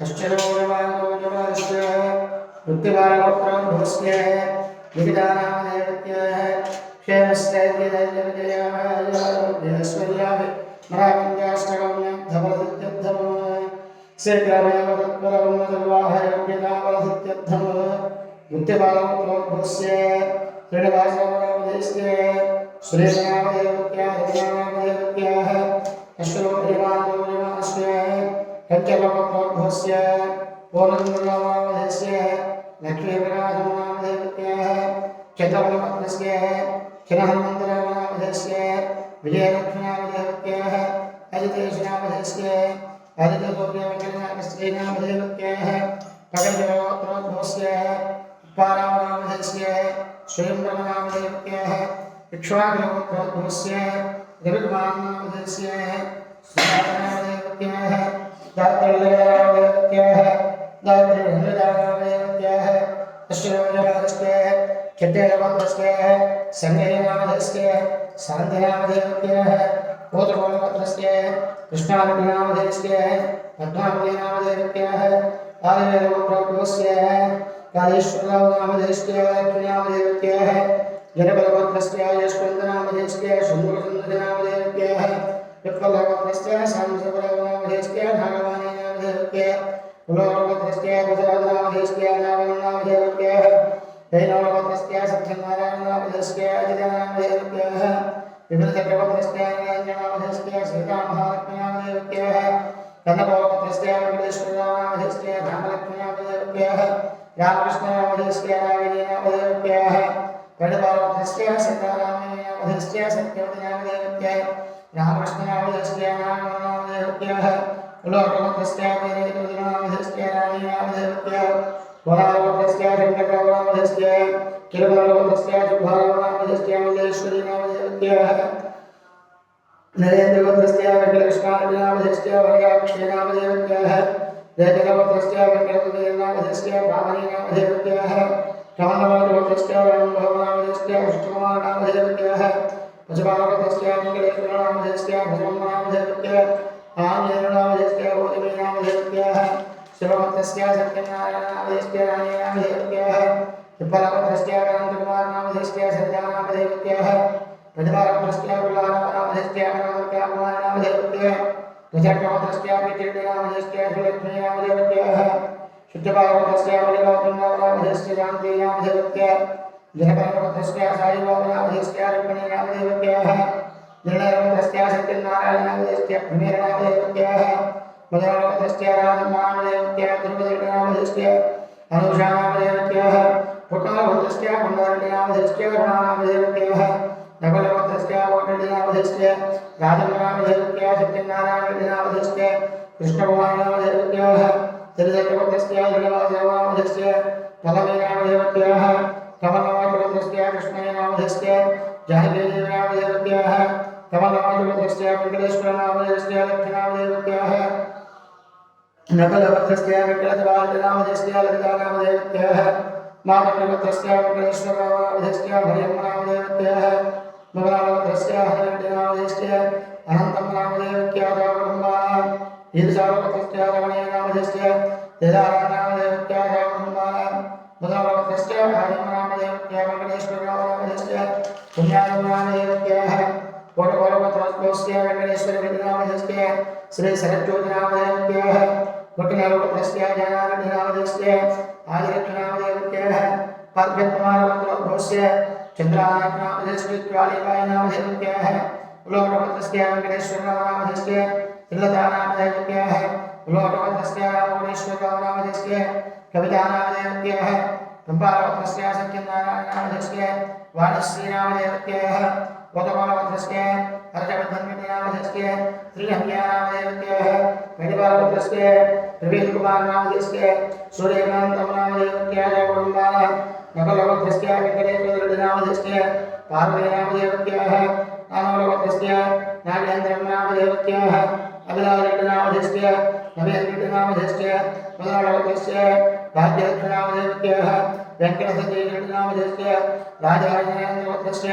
अष्टरोजमानोजमास्य बुद्धिबालपुत्रस्य विविधानामदेवत्य क्षेमस्थैर्यधैर्यविजयामहायारोग्यस्वर्याभि मरावन्द्याष्टगम्यं धवलदित्यद्धम् सेक्रामेव तत्परमदर्वाहयोग्यतावलदित्यद्धम् बुद्धिबालपुत्रस्य श्रीनिवासनामदेवस्य श्रीनामदेवत्याः अष्टरोजमानोजमास्य पंचलोकस्य पूर्णनामस्य लक्ष्मीविराजनामस्य चतुर्लपत्रस्य चिन्हमन्त्रनामस्य विजयलक्ष्मीनामस्य अजितेशनामस्य आदित्यगोप्यवचनामस्य पकड़जोत्रस्य पारावनामस्य स्वयंब्रह्मनामस्य इक्ष्वाकुलगोत्रस्य गरुडमाननामस्य सुरानामस्य दात्रलयावयत्याः दात्रहृदयावयत्याः अष्टरोजमानस्य चट्टेलपत्रस्य संगयनामस्य सान्ध्यनामदेवत्याः पोत्रकोलपत्रस्य कृष्णालग्नामदेवस्य पद्मावतीनामदेवत्याः आदिवेदगोत्रस्य कालेश्वरनामदेवस्य लक्ष्मीनामदेवत्याः जनपदगोत्रस्य यशवन्तनामदेवस्य सुन्दरसुन्दरनामदेवत्याः विप्लवगोत्रस्य सांसवनामदेवस्य नागवाणीनामदेवस्य कुलगोत्रस्य गुजरातनामदेवस्य नागवनामदेवत्याः जैनगोत्रस्य सत्यनारायणनामदेवस्य अजितनामदेवत्याः विमलचक्रगोत्रस्य निरञ्जनामदेवस्य सीतामहालक्ष्मीनामदेवत्याः कन्नगोत्रस्य वेङ्कटेश्वरनामदेवस्य रामलक्ष्मीनामदेवत्याः रामकृष्णनामदेवस्य नागिनीनामदेवत्याः गणपालगोत्रस्य सीतारामनामदेवस्य सत्यवतीनामदेवत्याः रामकृष्णनामदेवस्य नागवनामदेवत्याः कुलगोत्रस्य वीरनामदेवस्य रामीनामदेवत्याः वरागोत्रस्य शङ्करनामदेवस्य किरगोत्रस्य जुभानामदेवस्य मल्लेश्वरीनामदेवत्याः नरेन्द्रगोत्रस्य वेङ्कटकृष्णानामदेवस्य वरयाक्षीनामदेवत्याः जयगोत्रस्य वेङ्कटदेवनामदेवस्य भामनीनामदेवत्याः कमलगोत्रस्य रामभवनामदेवस्य विष्णुकुमारनामदेवत्याः पशुपालगोत्रस्य वेङ्कटेश्वरनामदेवस्य भजमनामदेवत्याः आञ्जनेयनामदेवस्य गौतमीनामदेवत्याः शिवगोत्रस्य सत्यनारायणनामदेवस्य रानीनामदेवत्याः विप्लवगोत्रस्य अनन्तकुमारनामदेवस्य सत्यानामदेवत्याः प्रतिभागोत्रस्य कुलारामनामदेवस्य अनन्तकुमारनामदेवत्याः गजगोत्रस्य विचित्रनामदेवस्य सुलक्ष्मीनामदेवत्याः शुद्धपालगोत्रस्य मलिकातुङ्गानामदेवस्य शान्तिनामदेवत्याः जनपदगोत्रस्य साईबाबानामदेवस्य रुक्मिणीनामदेवत्याः निर्णयगोत्रस्य सत्यनारायणनामदेवस्य भूमिरनामदेवत्याः मदनगोत्रस्य राजनामदेवत्याः तिरुपतिनामदेवस्य अनुषानामदेवत्याः पुट्टगोत्रस्य कुण्डारनामदेवस्य गणानामदेवत्याः नकुलगोत्रस्य कोटलिनामदेवस्य राजनामदेवत्याः सत्यनारायणनामदेवस्य कृष्णकुमारनामदेवत्याः तिरुपतिगोत्रस्य श्रीनिवासनामदेवस्य पल्लवीनामदेवत्याः कमलनामदेवस्य कृष्णनामदेवस्य जानकीनामदेवत्याः कमलनामदेवस्य वेङ्कटेश्वरनामदेवस्य लक्ष्मीनामदेवत्याः नकुलगोत्रस्य वेङ्कटबालनामदेवस्य ललितानामदेवत्याः माधवगोत्रस्य वेङ्कटेश्वरनामदेवस्य भयम्नामदेवत्याः मुगलगोत्रस्य हरिनामदेवस्य अनन्तनामदेवत्याः कुटुम्बाः ईर्षागोत्रस्य रमणीयनामदेवस्य देदानामदेवत्याः कुटुम्बाः मुगलगोत्रस्य हरिनामदेवत्याः वेङ्कटेश्वरनामदेवस्य पुण्यानामदेवत्याः कोटगोत्रस्य वेङ्कटेश्वरनामदेवस्य श्री सरस्वतीनामदेवत्याः कोटिनगोत्रस्य जनार्दनामदेवस्य आदिलक्ष्मीनामदेवत्याः पार्वतीकुमारगोत्रस्य चन्द्रानामदेवस्य ज्वालिकायनामदेवत्याः कुलगोत्रस्य वेङ्कटेश्वरनामदेवस्य त्रिलतानामदेवत्याः कुलगोत्रस्य रामगुणेश्वरनामदेवस्य कवितानामदेवत्याः पंपागोत्रस्य सत्यनारायणनामदेवस्य वाणिश्रीनामदेवत्याः कोटगोत्रस्य अर्जवर्धननामदेवस्य श्रीहंग्यानामदेवत्याः मेडिपालगोत्रस्य प्रवीणकुमारनामदेवस्य सूर्यकान्तनामदेवत्याः कुटुम्बाः नकुलगोत्रस्य वेङ्कटेश्वरनामदेवस्य पार्वतीनामदेवत्याः नानोलगोत्रस्य नागेन्द्रनामदेवत्याः अभिलाषनामदेवस्य नवेन्द्रनामदेवस्य मदनगोत्रस्य भाग्यलक्ष्मीनामदेवत्याः वेङ्कटसतीनामदेवस्य राजाराजेन्द्रगोत्रस्य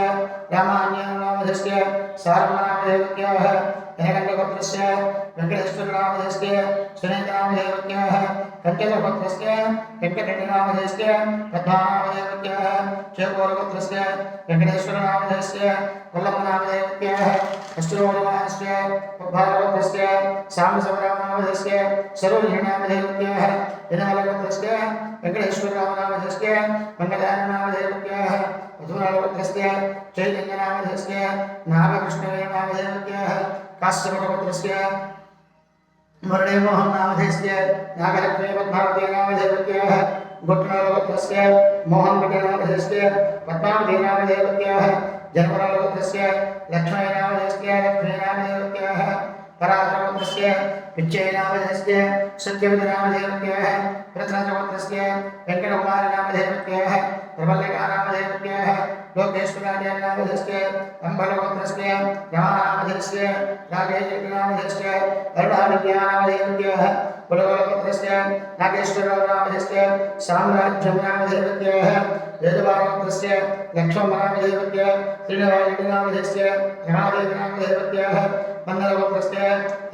रामान्यनामदेवस्य सारमनामदेवत्याः जनकण्डगोत्रस्य वेङ्कटेश्वरनामधेयस्य सुनीतनामधेयवत्याः कञ्चनगोत्रस्य वेङ्कटरेड्डिनामधेयस्य पद्मानामधेयवत्याः चेकोरगोत्रस्य वेङ्कटेश्वरनामधेयस्य कोल्लम्मनामधेयवत्याः अष्टरोजमानस्य पद्मागोत्रस्य साम्बशिवरामनामधेयस्य सरोजिनीनामधेयवत्याः जनकण्डगोत्रस्य वेङ्कटेश्वररामनामधेयस्य मङ्गलानामधेयवत्याः मधुरागोत्रस्य चैतन्यनामधेयस्य नागकृष्णवेणनामधेयवत्याः काश्यपगोत्रस्य मुरळीमोहननामधेयस्य नागलक्ष्मी पद्मावतीनामधेयवत्याः गोट्टनागोत्रस्य मोहनभट्टनामधेयस्य पद्मावतीनामधेयवत्याः जनपरगोत्रस्य लक्ष्मीनामधेयस्य लक्ष्मीनामधेयवत्याः पराशरगोत्रस्य पिच्चैनामधेयस्य सत्यवतीनामधेयवत्याः रत्नगोत्रस्य वेङ्कटकुमारनामधेयवत्याः प्रबल्लिकानामधेयवत्याः लोकेश्वराचार्यनामधेयस्य अम्बलगोत्रस्य रमानामधेयस्य राजेशनामधेयस्य अरुणाविद्यानामधेयवत्याः कुलगोत्रस्य नागेश्वरनामधेयस्य साम्राज्यनामधेयवत्याः वेदवागोत्रस्य लक्ष्मणनामधेयवत्याः श्रीनिवासनामधेयस्य रमादेवनामधेयवत्याः मन्दलगोत्रस्य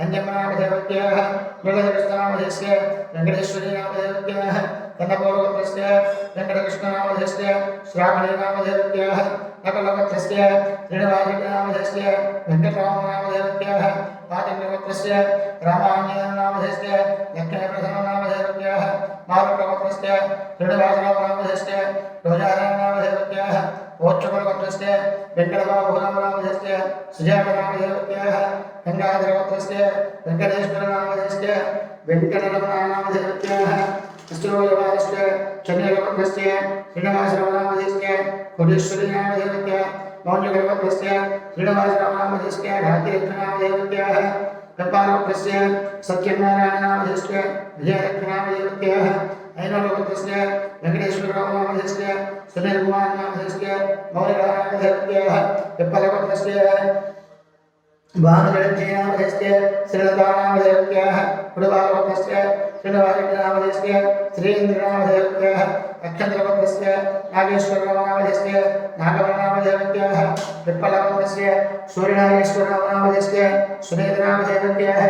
अंजमनामधेयवत्याः मृगधरनामधेयस्य वेङ्कटेश्वरीनामधेयवत्याः कन्नपौरगोत्रस्य वेङ्कटकृष्णनामधेयस्य श्रावणीनामधेयवत्याः नकलगोत्रस्य श्रीनिवासनामधेयस्य वेङ्कटरामनामधेयवत्याः पातिम्यगोत्रस्य रामाञ्जननामधेयस्य लक्ष्मीप्रसन्ननामधेयवत्याः मारुतगोत्रस्य श्रीनिवासनामधेयस्य रोजानामधेयवत्याः ओच्छगोत्रस्य वेङ्कटबाबुनामधेयस्य सुजातनामधेयवत्याः गङ्गाधरगोत्रस्य वेङ्कटेश्वरनामधेयस्य वेङ्कटरमणानामधेयवत्याः अष्टरोजमानस्य चन्द्रगोत्रस्य श्रीनिवासरामनामधेयस्य कोटेश्वरीनामधेयवत्याः मौल्यगोत्रस्य श्रीनिवासरामनामधेयस्य धातिरत्नामधेयवत्याः कपालगोत्रस्य सत्यनारायणनामधेयस्य विजयलक्ष्मीनामधेयवत्याः ऐनगोत्रस्य वेङ्कटेश्वररामनामधेयस्य सुनीलकुमारनामधेयस्य मौलिकानामधेयवत्याः कपालगोत्रस्य भानुजयन्तीनामधेयस्य श्रीलतानामधेयवत्याः कुलबालगोत्रस्य श्रीनिवासनामधेयस्य श्रीइन्द्रनामधेयवत्याः अक्षन्द्रगोत्रस्य नागेश्वरनामधेयस्य नागवरनामधेयवत्याः विप्पलगोत्रस्य सूर्यनागेश्वरनामधेयस्य सुनीतनामधेयवत्याः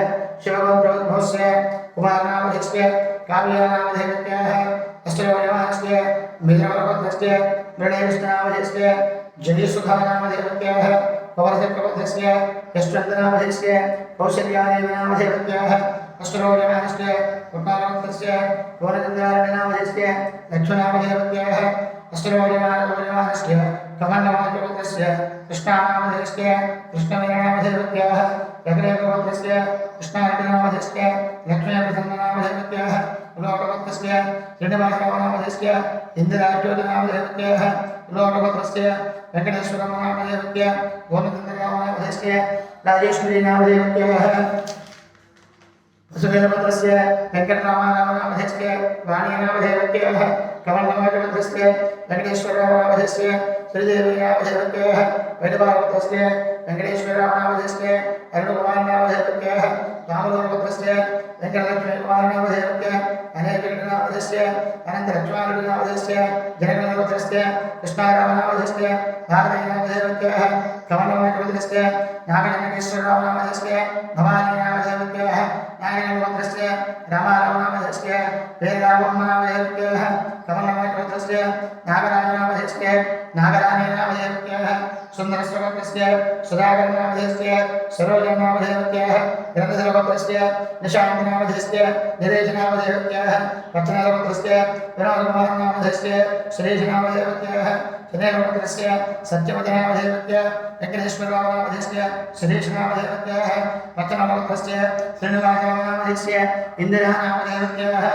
शिवगोत्रोद्भवस्य कुमारनामधेयस्य काव्यानामधेयवत्याः अष्टरोजमानस्य मित्रगोत्रस्य मृणेकृष्णनामधेयस्य जयसुधानामधेयवत्याः पवनचक्रगोत्रस्य यशवन्तनामधेयस्य कौशल्यादेवीनामधेयवत्याः अष्टरोजमानस्य उत्तानगोत्रस्य पूर्णचन्द्रारण्यनामधेयस्य लक्ष्मणामधेयवत्याः अष्टरोजमानस्य कमण्डलगोत्रस्य कृष्णानामधेयस्य कृष्णवीरनामधेयवत्याः रघुरेखगोत्रस्य कृष्णारेड्डिनामधेयस्य लक्ष्मीप्रसन्ननामधेयवत्याः लोकगोत्रस्य श्रीनिवासरामनामधेयस्य इन्द्रराज्योतिनामधेयवत्याः लोकगोत्रस्य वेङ्कटेश्वरनामधेयवत्याः पूर्णचन्द्रनामधेयस्य राजेश्वरीनामधेयवत्याः सुनीलगोत्रस्य वेङ्कटरामनामधेयस्य वाणीनामधेयवत्याः कमण्डलगोत्रस्य वेङ्कटेश्वरनामधेयस्य श्रीदेवीनामधेयवत्याः वैदवागोत्रस्य वेङ्कटेश्वरनामधेयस्य अरुणकुमारनामधेयवत्याः दामोदरगोत्रस्य वेङ्कटलक्ष्मीकुमारनामधेयवत्याः अनेकनामधेयस्य अनन्तलक्ष्मारेड्डिनामधेयस्य जनकण्डगोत्रस्य कृष्णारामनामधेयस्य भारतीनामधेयवत्याः कमण्डलगोत्रस्य नागजनकेश्वररामनामधेयस्य भवानीनामधेयवत्याः नागजनगोत्रस्य रामारामनामधेयस्य वेदरामनामधेयवत्याः कमण्डलगोत्रस्य नागराजनामधेयस्य नागराणीनामधेयवत्याः सुन्दरस्वगोत्रस्य सुधाकरनामधेयस्य सरोजनामधेयवत्याः ग्रन्थधरगोत्रस्य निशान्तनामधेयस्य निरेशनामधेयवत्याः रत्नगोत्रस्य विनोदकुमारनामधेयस्य सुरेशनामधेयवत्याः सुनीलगोत्रस्य सत्यवतीनामधेयवत्याः वेङ्कटेश्वररामनामधेयस्य सुरेशनामधेयवत्याः रत्नगोत्रस्य श्रीनिवासरामनामधेयस्य इन्द्रनामधेयवत्याः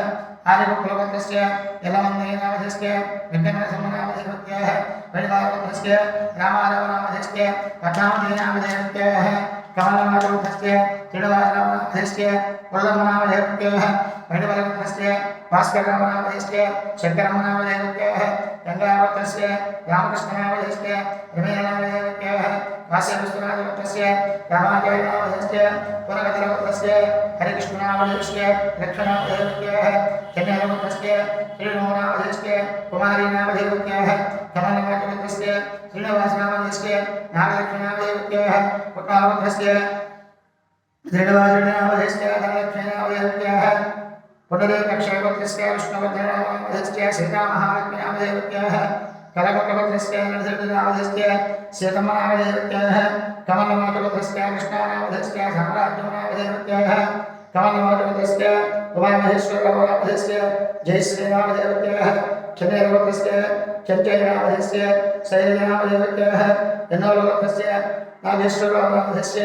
आर्यकुलगोत्रस्य यलमन्दिरनामधेयस्य वेङ्कटनरसिंहनामधेयवत्याः वैदिकगोत्रस्य रामारामनामधेयस्य पद्मावतीनामधेयवत्याः कमलगोत्रस्य श्रीनिवासरामनामधेयस्य कोल्लम्मनामधेयवत्याः वैदिकगोत्रस्य भास्कररामनामधेयस्य शङ्करम्मनामधेयवत्याः गङ्गागोत्रस्य रामकृष्णनामधेयस्य रमेशनामधेयवत्याः काश्यपविश्वनाथगोत्रस्य रामाचार्यनामधेयस्य पुनगतगोत्रस्य हरिकृष्णनामधेयस्य लक्ष्मणामधेयवत्याः चन्द्रगोत्रस्य श्रीनोनामधेयस्य कुमारीनामधेयवत्याः कमलगोत्रस्य श्रीनिवासनामधेयस्य नागलक्ष्मीनामधेयवत्याः पुट्टागोत्रस्य श्रीनिवासनामधेस्य धनलक्ष्मीनामधेयः पुनरेकक्षयवत्यस्य विष्णुवर्धननामधेस्य सीतामहालक्ष्मीनामधेयः कलकटवत्यस्य नरसिंहनामधेस्य सीतमनामधेयः कमलनामधेयस्य कृष्णानामधेयस्य साम्राज्यनामधेयः कमलनामधेयस्य उमामहेश्वरनामधेयस्य जयश्रीनामधेयः चन्द्रवत्यस्य चञ्चयनामधेयस्य शैलनामधेयः यन्नोलवत्यस्य नागेश्वरनामधेयस्य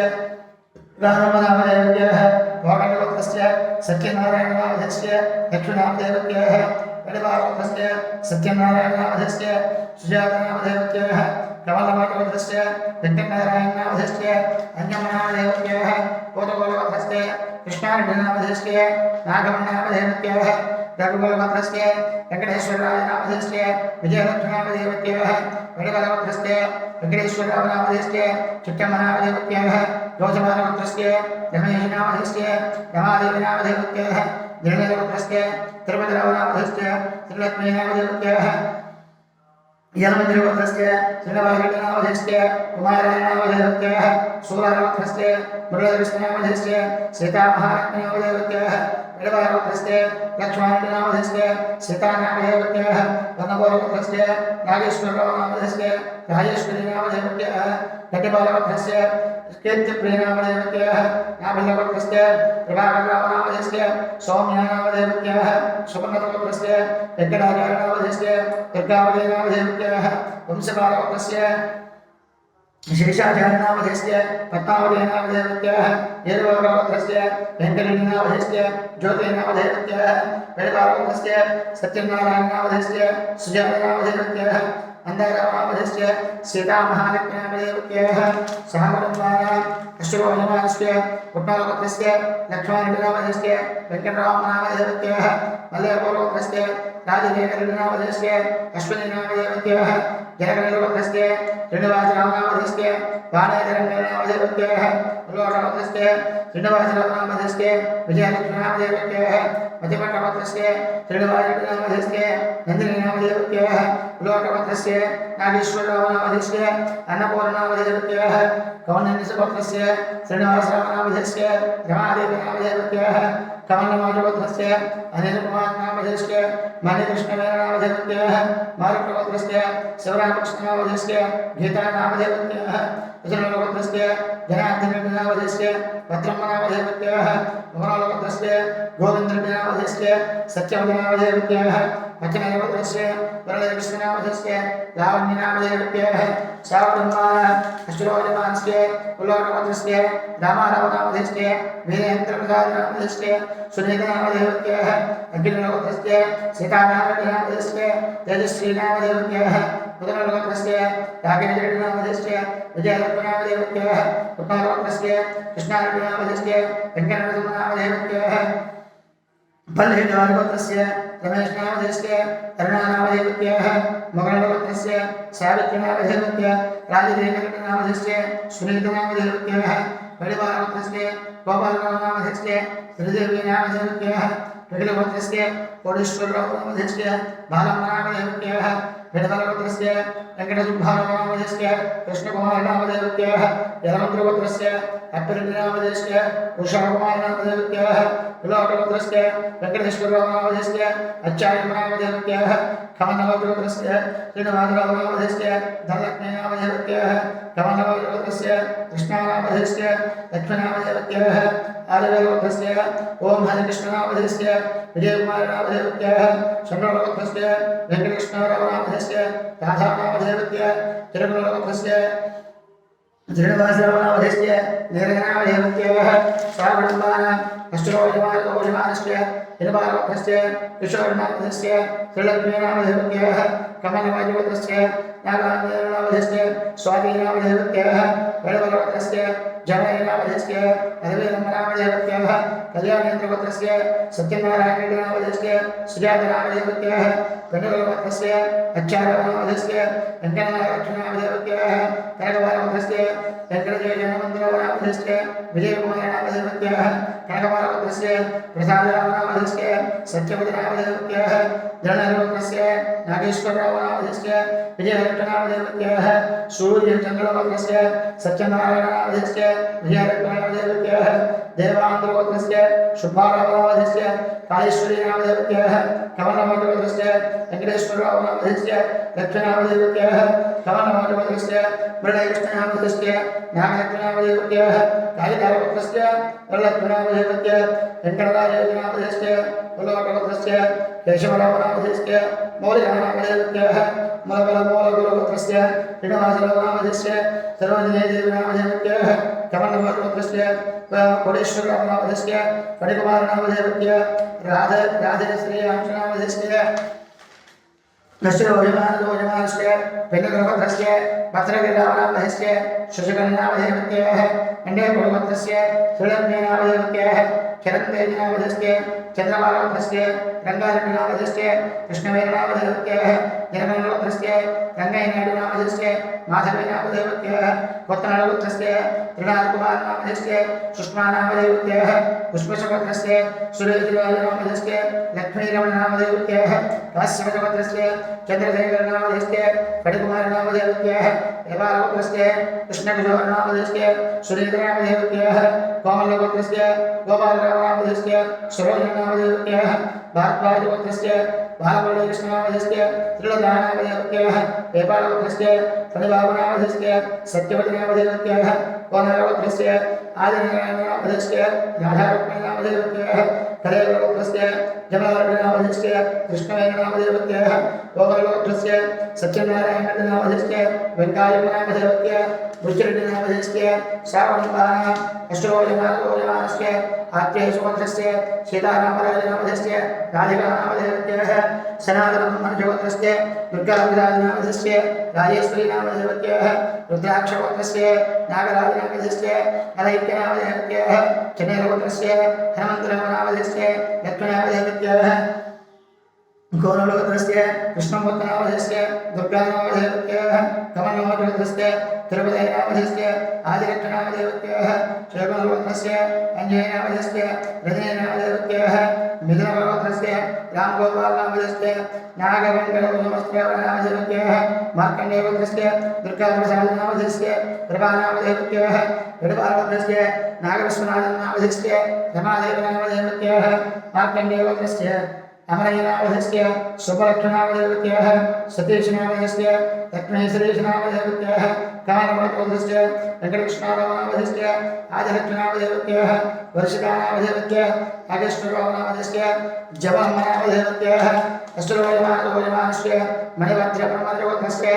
रामनामधेयः भोगवत्यस्य सत्यनारायणनामधेयस्य लक्ष्मीनामधेयः वडिवारवत्यस्य सत्यनारायणनामधेयस्य सुजातनामधेयः कमलनामधेयस्य वेङ्कटनारायणनामधेयस्य अन्यमनामधेयः कोटगोलवत्यस्य कृष्णारेड्डिनामधेयस्य नागमनामधेयः रघुकुलवत्यस्य वेङ्कटेश्वररायनामधेयस्य विजयलक्ष्मीनामधेयः वडिवारवत्यस्य वेङ्कटेश्वररावनामधेयस्य चिट्टमनामधेयः योजमानवत्रस्य रमेशनामधेयस्य रमादेवीनामधेयः निर्णयवत्रस्य तिरुपतिरावनामधेयस्य श्रीलक्ष्मीनामधेयः यलमंदिरवत्रस्य श्रीनिवासनामधेयस्य कुमारनामधेयः सूरावत्रस्य मुरलीकृष्णनामधेयस्य सीतामहालक्ष्मीनामधेयः वडिवारवत्रस्य लक्ष्मणनामधेयस्य सीतानामधेयः वनगोरवत्रस्य नागेश्वरनामधेयस्य राजेश्वरीनामधेयः घटिपालवत्रस्य कीर्तिप्रियनामधेयः नाभिलवत्रस्य प्रभाकरनामधेयस्य सौम्यनामधेयः सुवर्णवत्रस्य वेङ्कटाचार्यनामधेयस्य दुर्गावलीनामधेयः वंशपालवत्रस्य शेषाचार्यनामधेयस्य पद्मावलीनामधेयः येरुवरवत्रस्य वेङ्कटेशनामधेयस्य ज्योतिनामधेयः वडिवारवत्रस्य सत्यनारायणनामधेयस्य सुजातनामधेयः अन्धरामनामधेयस्य सीतामहालक्ष्मीनामधेयः सहकुटुम्बानाम् अश्वरोजमानस्य कुट्टालवत्रस्य लक्ष्मणनामधेयस्य वेङ्कटरामनामधेयः मल्लेपूर्वत्रस्य राजशेखरनामधेयस्य अश्विनीनामधेयः जनकनिर्वत्रस्य श्रीनिवासरामनामधेयस्य वाणेधरनामधेयः उल्लोटवत्रस्य श्रीनिवासरामनामधेयस्य विजयलक्ष्मीनामधेयः मध्यपट्टवत्रस्य श्रीनिवासनामधेयस्य नन्दिनीनामधेयः उल्लोटवत्रस्य नागेश्वररामनामधेयस्य अन्नपूर्णनामधेयः कौण्डिन्यवत्रस्य श्रीनिवासरामनामधेयस्य रमादेवीनामधेयः कमलनामधेयस्य अनिलकुमारनामधेयस्य मणिकृष्णनामधेयः मारुतवत्रस्य शिवरामकृष्णनामधेयस्य गीतानामधेयः विजयवत्रस्य जनार्दननामधेयस्य भद्रम्मनामधेयः मोहनवत्रस्य गोविन्दनामधेयस्य सत्यवदनामधेयः वचनवत्रस्य वरदकृष्णनामधेयस्य लावण्यनामधेयः सावधर्माः अश्वरोजमानस्य उल्लोटवत्रस्य रामारावनामधेयस्य वीरेन्द्रप्रसादनामधेयस्य सुनीतनामधेयः अग्निवत्रस्य सीतानामधेयस्य तेजश्रीनामधेयः उदयवत्रस्य राकेशनामधेयस्य विजयलक्ष्मीनामधेयः कुमारवत्रस्य कृष्णारेड्डिनामधेयस्य वेङ्कटनामधेयः बल्हेडवारवत्रस्य रमेशनामधेयस्य अरुणानामधेयः मोगलवत्रस्य सावित्रीनामधेयः राजदेवनामधेयस्य सुनीतनामधेयः वडिवारवत्रस्य गोपालनामधेयस्य श्रीदेवीनामधेयः विगलवत्रस्य कोटेश्वररावनामधेयस्य बालम्मनामधेयः वेदवरवत्रस्य वेङ्कटसुब्बारावनामधेयस्य कृष्णकुमारनामधेयः यलमन्त्रवत्रस्य अप्परेड्डिनामधेयस्य उषाकुमारनामधेयः उल्लोटवत्रस्य वेङ्कटेश्वररावनामधेयस्य अच्चायनामधेयः कमलवत्रस्य श्रीनिवासरावनामधेयस्य धनलक्ष्मीनामधेयः कमलवत्रस्य कृष्णानामधेयस्य लक्ष्मीनामधेयः आदिवरवत्रस्य ओम हरिकृष्णनामधेयस्य विजयकुमारनामधेयः चन्द्रवरवत्रस्य वेङ्कटेश्वररावनामधेयस्य राधानामधेयः तिरुमलवत्रस्य श्रीनिवासरावनामधेयस्य नीलनामधेयः सावडम्बानाम् अष्टरोजमानस्य हिरवारवत्रस्य किशोरनामधेयस्य श्रीलक्ष्मीनामधेयः कमलवाजवत्रस्य नागानन्दनामधेयस्य स्वातीनामधेयः वडिवरवत्रस्य जनयनामधेयस्य अरविन्दनामधेयः कल्याणेन्द्रवत्रस्य सत्यनारायणनामधेयस्य सुजातनामधेयः गणवरवत्रस्य अच्छारनामधेयस्य वेङ्कटनारायणनामधेयः कनकवारवत्रस्य वेङ्कटजयजनमन्दिरनामधेयस्य विजयकुमारनामधेयः कनकवारवत्रस्य प्रसादनामधेयस्य सत्यवदनामधेयः जनवरवत्रस्य नागेश्वररावनामधेस्य विजयलक्ष्मणामधेवत्यः सूर्यचन्द्रवदनस्य सत्यनारायणामधेस्य विजयलक्ष्मणामधेवत्यः देवान्द्रवदनस्य शुभारावनामधेस्य कालेश्वरीनामधेवत्यः कमलमधेवत्यः वेङ्कटेश्वररावनामधेस्य दक्षिणामधेवत्यः कमलमधेवत्यस्य मृडकृष्णनामधेस्य नागलक्ष्मणामधेवत्यः कालिदारवदनस्य वरलक्ष्मणामधेवत्यः वेङ्कटराजनामधेस्य कुलवटवदनस्य केशवरावनामधेस्य मौलिकानामधेवत्यः मलबलमूलगुरुवदनस्य श्रीनिवासरावनामधेस्य सर्वजनेदेवीनामधेवत्यः कमलमधेवत्यस्य कोटेश्वररावनामधेस्य फणिकुमारनामधेवत्यः राधेश्रीनामधेस्य दशरथोजमानस्य वेङ्कटरमणस्य भद्रगिरिरावनामधेस्य शशिकन्नामधेवत्यः अण्डेपुरवदनस्य श्रीलक्ष्मीनामधेवत्यः चरन्तेजनामधेस्य चन्द्रबालवदनस्य रङ्गारेड्डिनामधेस्य कृष्णवेरनामधेवत्यः निर्मलवदनस्य रङ्गय्यनायुडुनामधेस्य माधवीनामधेवत्यः कोत्तनळवदनस्य त्रिनाथकुमारनामधेस्य सुष्मानामधेवत्यः पुष्पशवदनस्य सुरेशराजनामधेस्य लक्ष्मीरमणनामधेवत्यः काश्यपवदनस्य चन्द्रशेखरनामधेस्य फणिकुमारनामधेवत्यः देवालवदनस्य कृष्णकिशोरनामधेस्य सुरेन्द्रनामधेवत्यः कोमलवदनस्य गोपालरावनामधेस्य सरोजनामधेवत्यः भारद्वाजवदनस्य बालमुरलीकृष्णनामधेस्य त्रिलतानामधेवत्यः नेपालवदनस्य फणिबाबुनामधेस्य सत्यवतीनामधेवत्यः कोनरवदनस्य आदिनारायणनामधेस्य राधारुक्मिणीनामधेवत्यः कलेवरवदनस्य जमलवर्णनामधेस्य कृष्णवेणनामधेवत्यः गोपालवदनस्य सत्यनारायणनामधेस्य वेङ्कायमनामधेवत्यः बुच्चरेड्डिनामधेस्य श्रावणबाणः अष्टोजमानस्य आत्यैषुवदनस्य सीतारामराजनामधेस्य राधिकानामधेवत्यः सनातनब्रह्मण्यवदनस्य दुर्गाभिराजनामधेस्य राजेश्वरीनामधेवत्यः रुद्राक्षवदनस्य नागराजनामधेस्य अलैक्यनामधेवत्यः चन्नैरवदनस्य हनुमन्तरामनामधेस्य लक्ष्मणामधेवत्यः गोनलवदनस्य कृष्णमूर्तनामधेस्य दुर्गानामधेवत्यः कमलनामधेवत्यः तिरुपतिनामधेस्य आदिलक्ष्मणामधेवत्यः श्रीगोनलवदनस्य अञ्जयनामधेस्य रजनीनामधेवत्यः मिथुनवदनस्य रामगोपालनामधेस्य नागवेङ्कटनामधेवत्यः मार्कण्डेयवदनस्य दुर्गाप्रसादनामधेस्य प्रभानामधेवत्यः वेणुपालवदनस्य नागविश्वनाथनामधेस्य रमादेवनामधेवत्यः मार्कण्डेयवदनस्य अमरयनामधेस्य सुभलक्ष्मणामधेवत्यः सतीशनामधेस्य लक्ष्मीश्वरेशनामधेवत्यः कामनवदनस्य वेङ्कटकृष्णारावनामधेस्य आदिलक्ष्मणामधेवत्यः वर्षिकानामधेवत्यः नागेश्वररावनामधेस्य जवहम्मनामधेवत्यः अष्टरोजमानस्य मणिभद्रब्रह्मदेवदनस्य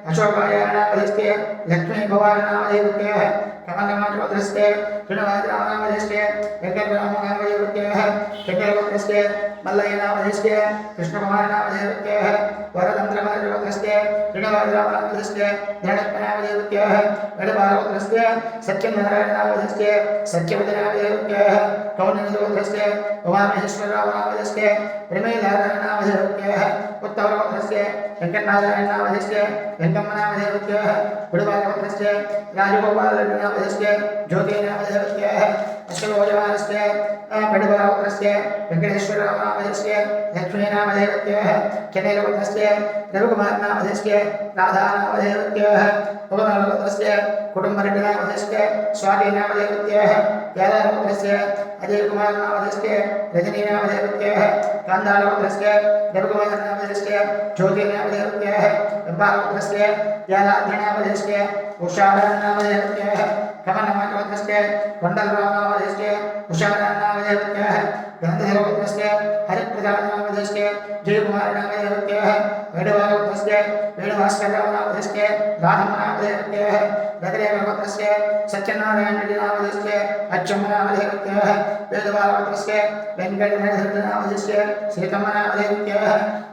अशोकायनामधेस्य लक्ष्मीभवानामधेवत्यः कमलनामधेवस्य श्रीनिवासरावनामधेस्य वेङ्कटरामनामधेवत्यः चन्द्रवदनस्य मल्लयनामधेस्य कृष्णकुमारनामधेवत्यः वरदन्द्रमधेवस्य श्रीनिवासरावनामधेस्य धरणत्मनामधेवत्यः वेणुपालवदनस्य सत्यनारायणनामधेस्य सत्यवतीनामधेवत्यः कौण्डिन्यवदनस्य उमामहेश्वररावनामधेस्य प्रमेयनारायणनामधेवत्यः उत्तमवदनस्य वेङ्कटनारायणनामधेस्य वेङ्कम्मनामधेवत्यः गुडबालवदनस्य राजगोपालनामधेस्य ज्योतिनामधेवत्यः अष्टभुजवानस्य पडिबालवदनस्य वेङ्कटेश्वररावनामधेस्य लक्ष्मीनामधेवत्यः चन्नैरवदनस्य रविकुमारनामधेस्य राधानामधेवत्यः भुवनवदनस्य कुटुम्बरेड्डिनामधेस्य स्वातीनामधेवत्यः यादववदनस्य अजयकुमारनामधेस्य रजनीनामधेवत्यः कान्दालवदनस्य रविकुमारनामधेस्य ज्योतिनामधेवत्यः बालवदनस्य यादाद्रिनामधेस्य उषारानामधेवत्यः कमलनामधेस्य कुण्डलरावनामधेस्य उषारानामधेवत्यः गन्धर्ववदनस्य हरिप्रसादनामधेस्य जयकुमारनामधेवत्यः वेणुबालवदनस्य वेणुभास्कररावनामधेस्य राधम्मनामधेवत्यः नगरेवदनस्य सत्यनारायणरेड्डिनामधेस्य अच्चम्मनामधेवत्यः वेदबालवदनस्य वेङ्कटनाथरेड्डिनामधेस्य श्रीतम्मनामधेवत्यः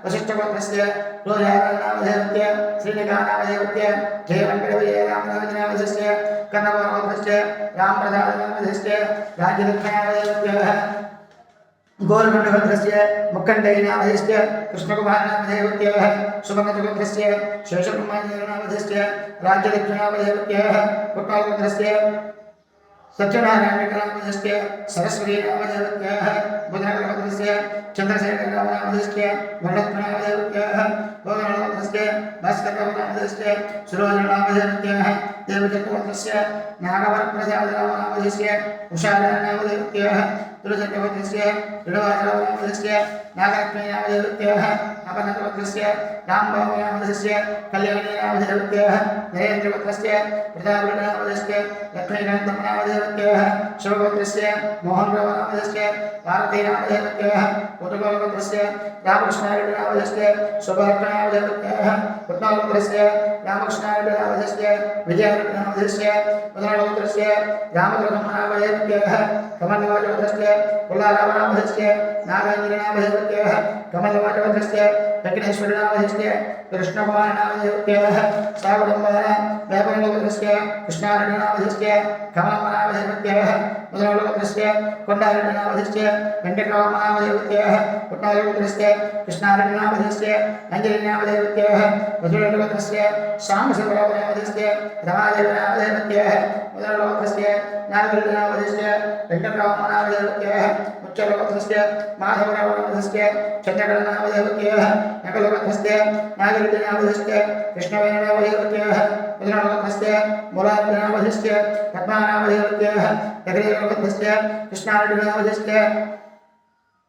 वसिष्ठवदनस्य रोजानामधेवत्यः श्रीनिकानामधेवत्यः जयवेङ्कटविजयनामधेवत्यः कन्नवदनस्य रामप्रसादनामधेस्य राज्यलक्ष्मणामधेवत्यः गोलगुण्डवदनस्य मुक्कण्डैनामधेस्य कृष्णकुमारनामधेवत्यः सुभगतवदनस्य शेषब्रह्मण्यनामधेस्य राज्यलक्ष्मणामधेवत्यः कुट्टालवदनस्य सत्यनारायणनामधेस्य सरस्वती नामदेवत्याः बुधनगणपतस्य चन्द्रशेखरनामधेस्य वरदत्तनामदेवत्याः भोगनामधेस्य भास्करनामधेस्य सुरोधनामदेवत्याः देवचक्रवर्तस्य नागवरप्रसादनामधेस्य उषानामदेवत्याः तुलचक्रवर्तस्य ऋणवासनामधेस्य नागलक्ष्मीनामदेवत्याः अपनचक्रवर्तस्य रामबाबुनामधेस्य कल्याणीनामदेवत्याः नरेन्द्रवर्तस्य प्रतापनामधेस्य लक्ष्मीकान्तनामदेवत्याः शिवगोत्रस्य मोहनरावनामधेस्य भारतीनामदेवत्याः उदगोत्रस्य रामकृष्णारेड्डिनामधेस्य सुभद्रनामदेवत्याः पद्मावत्रस्य रामकृष्णारेड्डिनामधेस्य विजयरेड्डिनामधेस्य उदगोत्रस्य रामकृष्णनामदेवत्याः कमलवाचोत्रस्य पुल्लारावनामधेस्य नागाञ्जलिनामदेवत्याः कमलवाचोत्रस्य वेङ्कटेश्वरनामधेस्य कृष्णकुमारनामदेवत्याः सावडम्बरः वेपनगोत्रस्य कृष्णारेड्डिनामधेस्य कमलम्मनामदेवत्याः मुदलगोत्रस्य कोण्डारेड्डिनामधेस्य वेङ्कटरामनामदेवत्याः पुट्नागोत्रस्य कृष्णारेड्डिनामधेस्य अञ्जलिनामदेवत्याः वज्रगोत्रस्य सामशिवरामनामधेस्य रमादेवनामदेवत्याः मुदलगोत्रस्य नागरेड्डिनामधेस्य वेङ्कटरामनामदेवत्याः मुच्चलगोत्रस्य माधवरामनामधेस्य चन्द्रगणनामदेवत्याः नकलगोत्रस्य नागरेड्डिनामधेस्य कृष्णवेणनामदेवत्याः मुद्रगोत्रस्य मूलारेड्डिनामधेस्य पद्मानामदेवत्याः नगरेगोत्रस्य कृष्णारेड्डिनामधेस्य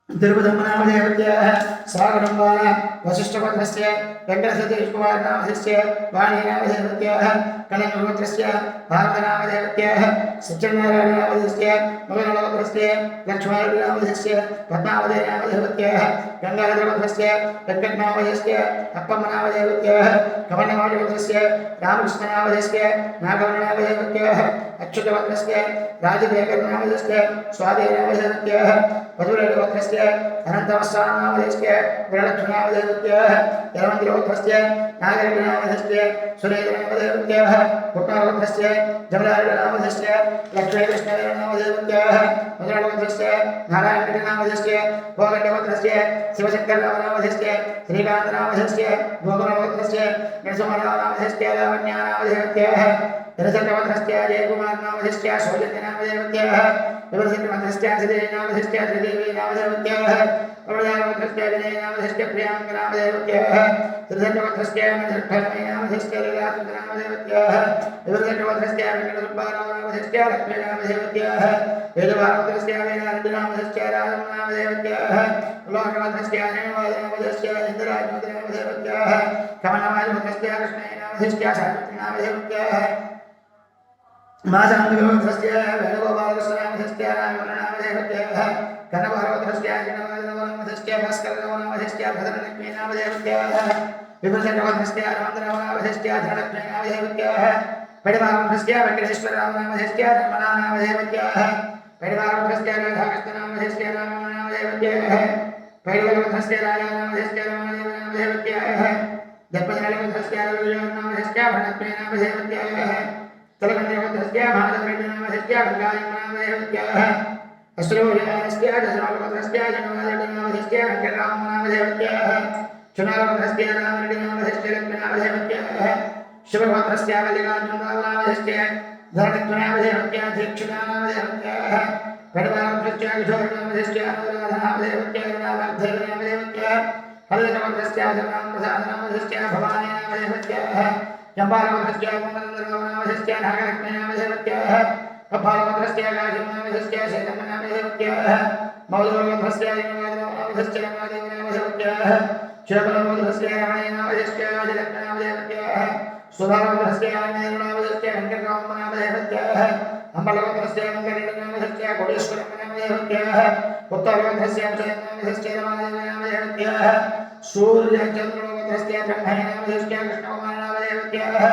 तिरुपतम्मनामदेवत्याः सागरम्बाण वसिष्ठगोत्रस्य वेङ्कटसतीशकुमारनामधेस्य वाणीनामदेवत्याः कलङ्गगोत्रस्य भारतनामदेवत्याः सत्यनारायणनामधेस्य मुगलगोत्रस्य लक्ष्मणनामधेस्य पद्मावतीनामदेवत्याः गङ्गाधरगोत्रस्य वेङ्कटनामधेस्य अप्पम्मनामदेवत्याः कमलनामदेवत्याः रामकृष्णनामधेस्य नागवरनामदेवत्याः अच्युतगोत्रस्य राजशेखरनामधेस्य स्वाधीनामदेवत्याः मधुरगोत्रस्य अनन्तवस्त्रानामधेस्य वरलक्ष्मीनामदेवत्याः यलमन्दिरगोत्रस्य नागरेड्डिनामधेस्य सुरेन्द्रनामदेवत्याः पुट्टगोत्रस्य जमलारेड्डिनामधेस्य लक्ष्मीकृष्णनामदेवत्याः मधुरगोत्रस्य नारायणरेड्डिनामधेस्य भोगण्डगोत्रस्य शिवशङ्करनामधेस्य श्रीकान्तनामधेस्य गोकुलगोत्रस्य नरसिंहनामधेस्य लावण्यानामदेवत्याः जनसङ्गवत्रस्य जयकुमारनामधेस्य सौजन्यनामदेवत्याः विवरसङ्गवत्रस्य श्रीदेवीनामधेस्य श्रीदेवीनामदेवत्याः वरदानवत्रस्य विनयनामधेस्य प्रियाङ्कनामदेवत्याः त्रिसङ्गवत्रस्य नरसिंहनामधेस्य लीलासुन्दरनामदेवत्याः विवरसङ्गवत्रस्य वेङ्कटसुब्बारावनामधेस्य लक्ष्मीनामदेवत्याः वेदभारवत्रस्य वेदान्तनामधेस्य राजमनामदेवत्याः लोकवत्रस्य नेमवादनामधेस्य इन्द्राजनामदेवत्याः कमलवाजवत्रस्य कृष्णनामधेस्य सावित्रीनामदेवत्याः मासान्तिगोत्रस्य वेणुगोपालकृष्णनामधेस्य रामवर्णनामदेवत्याः कनकभरवत्रस्य जिनवादनामधेस्य भास्करनामधेस्य भद्रलक्ष्मीनामदेवत्याः विभूषणगोत्रस्य रामचन्द्रनामधेस्य धनलक्ष्मीनामदेवत्याः पेडभारवत्रस्य वेङ्कटेश्वरनामधेस्य धर्मनामदेवत्याः पेडभारवत्रस्य राधाकृष्णनामधेस्य रामनामदेवत्याः पेडभारवत्रस्य राजानामधेस्य रामदेवनामदेवत्याः दर्पजनगोत्रस्य रविनामधेस्य भरलक्ष्मीनामदेवत्याः तलकन्यगोत्रस्य माधवरेड्डिनामधेस्य गङ्गायम्मनामदेवत्याः अश्वरोजनस्य दशरथगोत्रस्य जनवादरेड्डिनामधेस्य वेङ्कटरामनामदेवत्याः चुनागोत्रस्य रामरेड्डिनामधेस्य लक्ष्मीनामदेवत्याः शिवगोत्रस्य मल्लिकार्जुननामधेस्य धरणत्वनामदेवत्याः दीक्षितानामदेवत्याः पेडभारवत्रस्य किशोरनामधेस्य अनुराधनामदेवत्याः नामदेवत्याः हरिजनगोत्रस्य धर्माप्रसादनामधेस्य भवानीनामदेवत्याः चम्पारगोत्रस्य मोहनन्दनामधेस्य नागलक्ष्मीनामदेवत्याः कपालगोत्रस्य काशीनामधेस्य शैलम्मनामदेवत्याः मौलगोत्रस्य नामधेस्य रमादेवनामदेवत्याः शिवकुलगोत्रस्य राणीनामधेस्य राजलक्ष्मीनामदेवत्याः सुधागोत्रस्य आञ्जनेयनामधेस्य वेङ्कटरामनामदेवत्याः अम्बलगोत्रस्य वेङ्कटेश्वरनामधेस्य कोटेश्वरनामदेवत्याः उत्तरगोत्रस्य विजयनामधेस्य रमादेवनामदेवत्याः सूर्यचन्द्रगोत्रस्य ब्रह्मणामधेस्य कृष्णकुमारनामदेवत्याः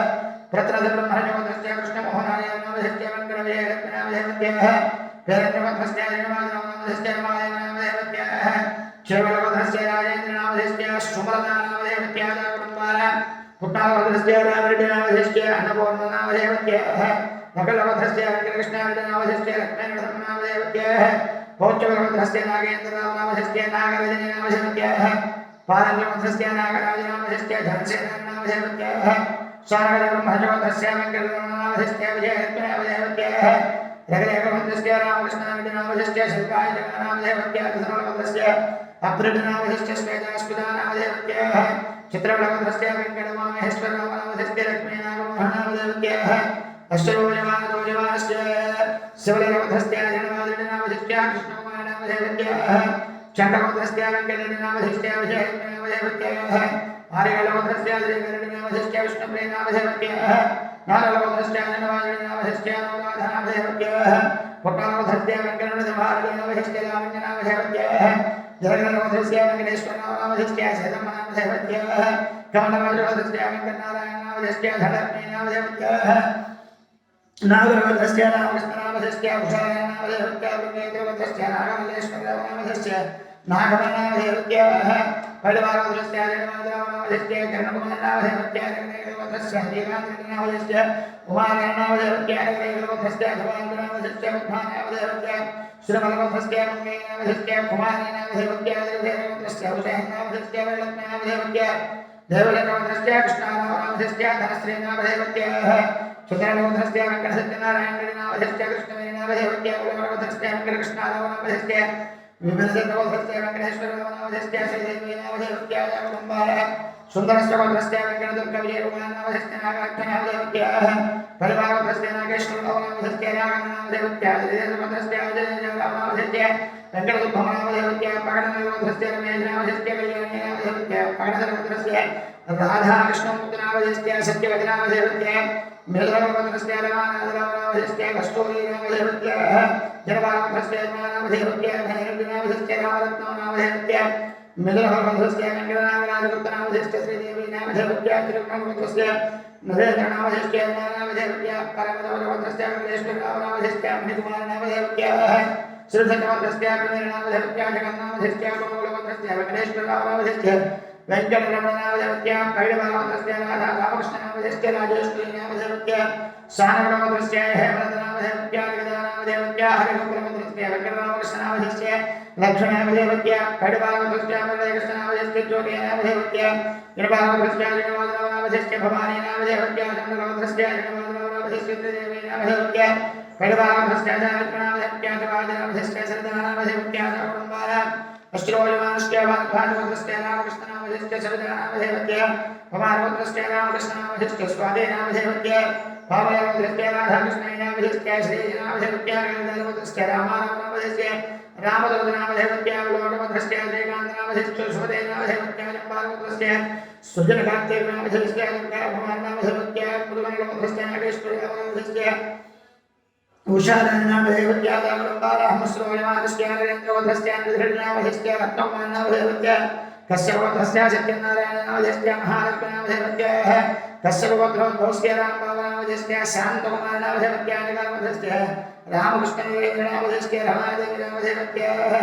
प्रत्रब्रह्मणगोत्रस्य कृष्णमोहनामधेस्य वेङ्कटविजयलक्ष्मीनामदेवत्याः वीरेन्द्रगोत्रस्य जनवादनामधेस्य रमादेवनामदेवत्याः शिवगोत्रस्य राजेन्द्रनामधेस्य सुमलतानामदेवत्याः कुटुम्बाः पुट्टागोत्रस्य रामरेड्डिनामधेस्य अन्नपूर्णनामदेवत्याः नकलगोत्रस्य वेङ्कटकृष्णारेड्डिनामधेस्य लक्ष्मीनरसिंहनामदेवत्याः पौत्रगोत्रस्य नागेन्द्रनामधेस्य नागराजनामदेवत्याः पारङ्गगोत्रस्य नागराजनामधेस्य धनसेनामदेवत्याः सारगोत्रस्य वेङ्कटरमणनामधेस्य विजयलक्ष्मीनामदेवत्याः रगरेकवन्द्रस्य रामकृष्णाविनामधस्य शिल्पाय जगन्नामदेवत्या कृष्णवन्द्रस्य अभृतनामधस्य श्वेतास्पदानामदेवत्याः चित्रवलवन्द्रस्य वेङ्कटमाहेश्वरनामधस्य लक्ष्मीनागमोहनामदेवत्याः अष्टरोजमानस्य शिवलिंगवन्द्रस्य जनवादिनामधस्य कृष्णकुमारनामदेवत्याः चक्रवन्द्रस्य वेङ्कटनामधस्य विजयनामदेवत्याः आर्यवलवन्द्रस्य श्रीकरणनामधस्य विष्णुप्रियनामदेवत्याः नारवन्द्रस्य जनवादिनामधस्य नवनाथनामदेवत्याः पुट्टवन्द्रस्य वेङ्कटनामदेवत्याः लावण्यनामदेवत्याः जगन्नाथस्य वेङ्कटेश्वरनामधस्य श्रीधर्मनामदेवत्याः कमलवन्द्रस्य वेङ्कटनारायणनामधस्य धनलक्ष्मीनामदेवत्याः नागरवन्द्रस्य रामकृष्णनामधस्य उषानामदेवत्याः वेङ्कटेश्वरस्य नागमल्लेश्वरनामधस्य नागमनामदेवत्याः परिवारवन्द्रस्य जनवादिनामधस्य कर्णकुमारनामदेवत्याः वेङ्कटेश्वरस्य देवान्द्रनामधस्य उमानामदेवत्याः वेङ्कटेश्वरस्य भगवान्नामधस्य पद्मानामदेवत्याः श्रीमलवन्द्रस्य मंगेनामधस्य कुमारनामदेवत्याः देववन्द्रस्य उषानामधस्य वैलक्ष्मीनामदेवत्याः देवलकवन्द्रस्य कृष्णानामधस्य धनश्रीनामदेवत्याः सुतरालवन्द्रस्य वेङ्कटसत्यनारायणनामधस्य कृष्णवेणीनामदेवत्याः वलवन्द्रस्य वेङ्कटकृष्णानामधस्य विभिन्नदेववन्द्रस्य वेङ्कटेश्वरनामधस्य श्रीदेवीनामदेवत्याः कुटुम्बाः सुन्दरस्य वन्द्रस्य वेङ्कटदुर्गविजयकुमारनामधस्य नागाख्यनामदेवत्याः परिवारवन्द्रस्य नागेश्वरनामधस्य नागनामदेवत्याः श्रीदेववन्द्रस्य अजयनामधस्य वेङ्कटदुर्भमनामदेवत्याः पगडनामधस्य रमेशनामधस्य कल्याणीनामदेवत्याः पगडधरवन्द्रस्य राधाकृष्णमूर्तिनामधस्य सत्यवतिनामदेवत्याः मेघवन्द्रस्य रमानामधस्य कस्तूरीनामदेवत्याः जनवारवन्द्रस्य नामदेवत्याः भैरवीनामधस्य रामरत्ननामदेवत्याः मेघवन्द्रस्य वेङ्कटनागराजगुप्तनामधस्य श्रीदेवीनामदेवत्याः तिरुवनन्तपुरस्य नरेन्द्रनामधस्य नामदेवत्याः परमदेववन्द्रस्य वेङ्कटेश्वरनामधस्य मणिकुमारनामदेवत्याः श्रीधरवन्द्रस्य कृष्णनामदेवत्याः जगन्नामधस्य गोकुलवन्द्रस्य वेङ्कटेश्वरनामधस्य वेङ्कटरमणनामदेवत्याः कैडवरवन्द्रस्य रामकृष्णनामधस्य राजेश्वरीनामदेवत्याः शानवरवन्द्रस्य हेमलतनामदेवत्याः जगदानामदेवत्याः हरिगोकुलवन्द्रस्य वेङ्कटरामकृष्णनामधस्य लक्ष्मणामदेवत्याः कैडवरवन्द्रस्य कृष्णनामधस्य ज्योतिनामदेवत्याः जनवारवन्द्रस्य जनवादनामधस्य भवानीनामदेवत्याः चन्द्रवन्द्रस्य जनवादनामधस्य देवीनामदेवत्याः कैडवरवन्द्रस्य जनलक्ष्मणामदेवत्याः जवादनामधस्य सरदानामदेवत्याः कुटुम्बाः अष्टरोजमानस्य भागवतस्य रामकृष्णनामधस्य सवितानामदेवत्याः भवानवन्द्रस्य रामकृष्णनामधस्य स्वादेनामदेवत्याः भावनवन्द्रस्य राधाकृष्णनामधस्य श्रीनामदेवत्याः गङ्गाधरवन्द्रस्य रामानामधस्य रामदूतनामदेवत्याः लोकवन्द्रस्य श्रीकान्तनामधस्य सुभदेनामदेवत्याः चम्पावन्द्रस्य सुजनकार्तिकनामधस्य भगवान्नामदेवत्याः पुरुवनवन्द्रस्य नागेश्वरनामधस्य उषानामदेवत्याः दामोदरहंसरोजमानस्य नरेन्द्रवन्द्रस्य निधृणामधस्य रत्नकुमारनामदेवत्याः कश्यपवन्द्रस्य सत्यनारायणनामधस्य महालक्ष्मीनामदेवत्याः कश्यपगोत्रोद्भवस्य रामबाबनामधस्य शान्तकुमारनामदेवत्याः निगमवन्द्रस्य रामकृष्णनामधस्य रमादेवीनामदेवत्याः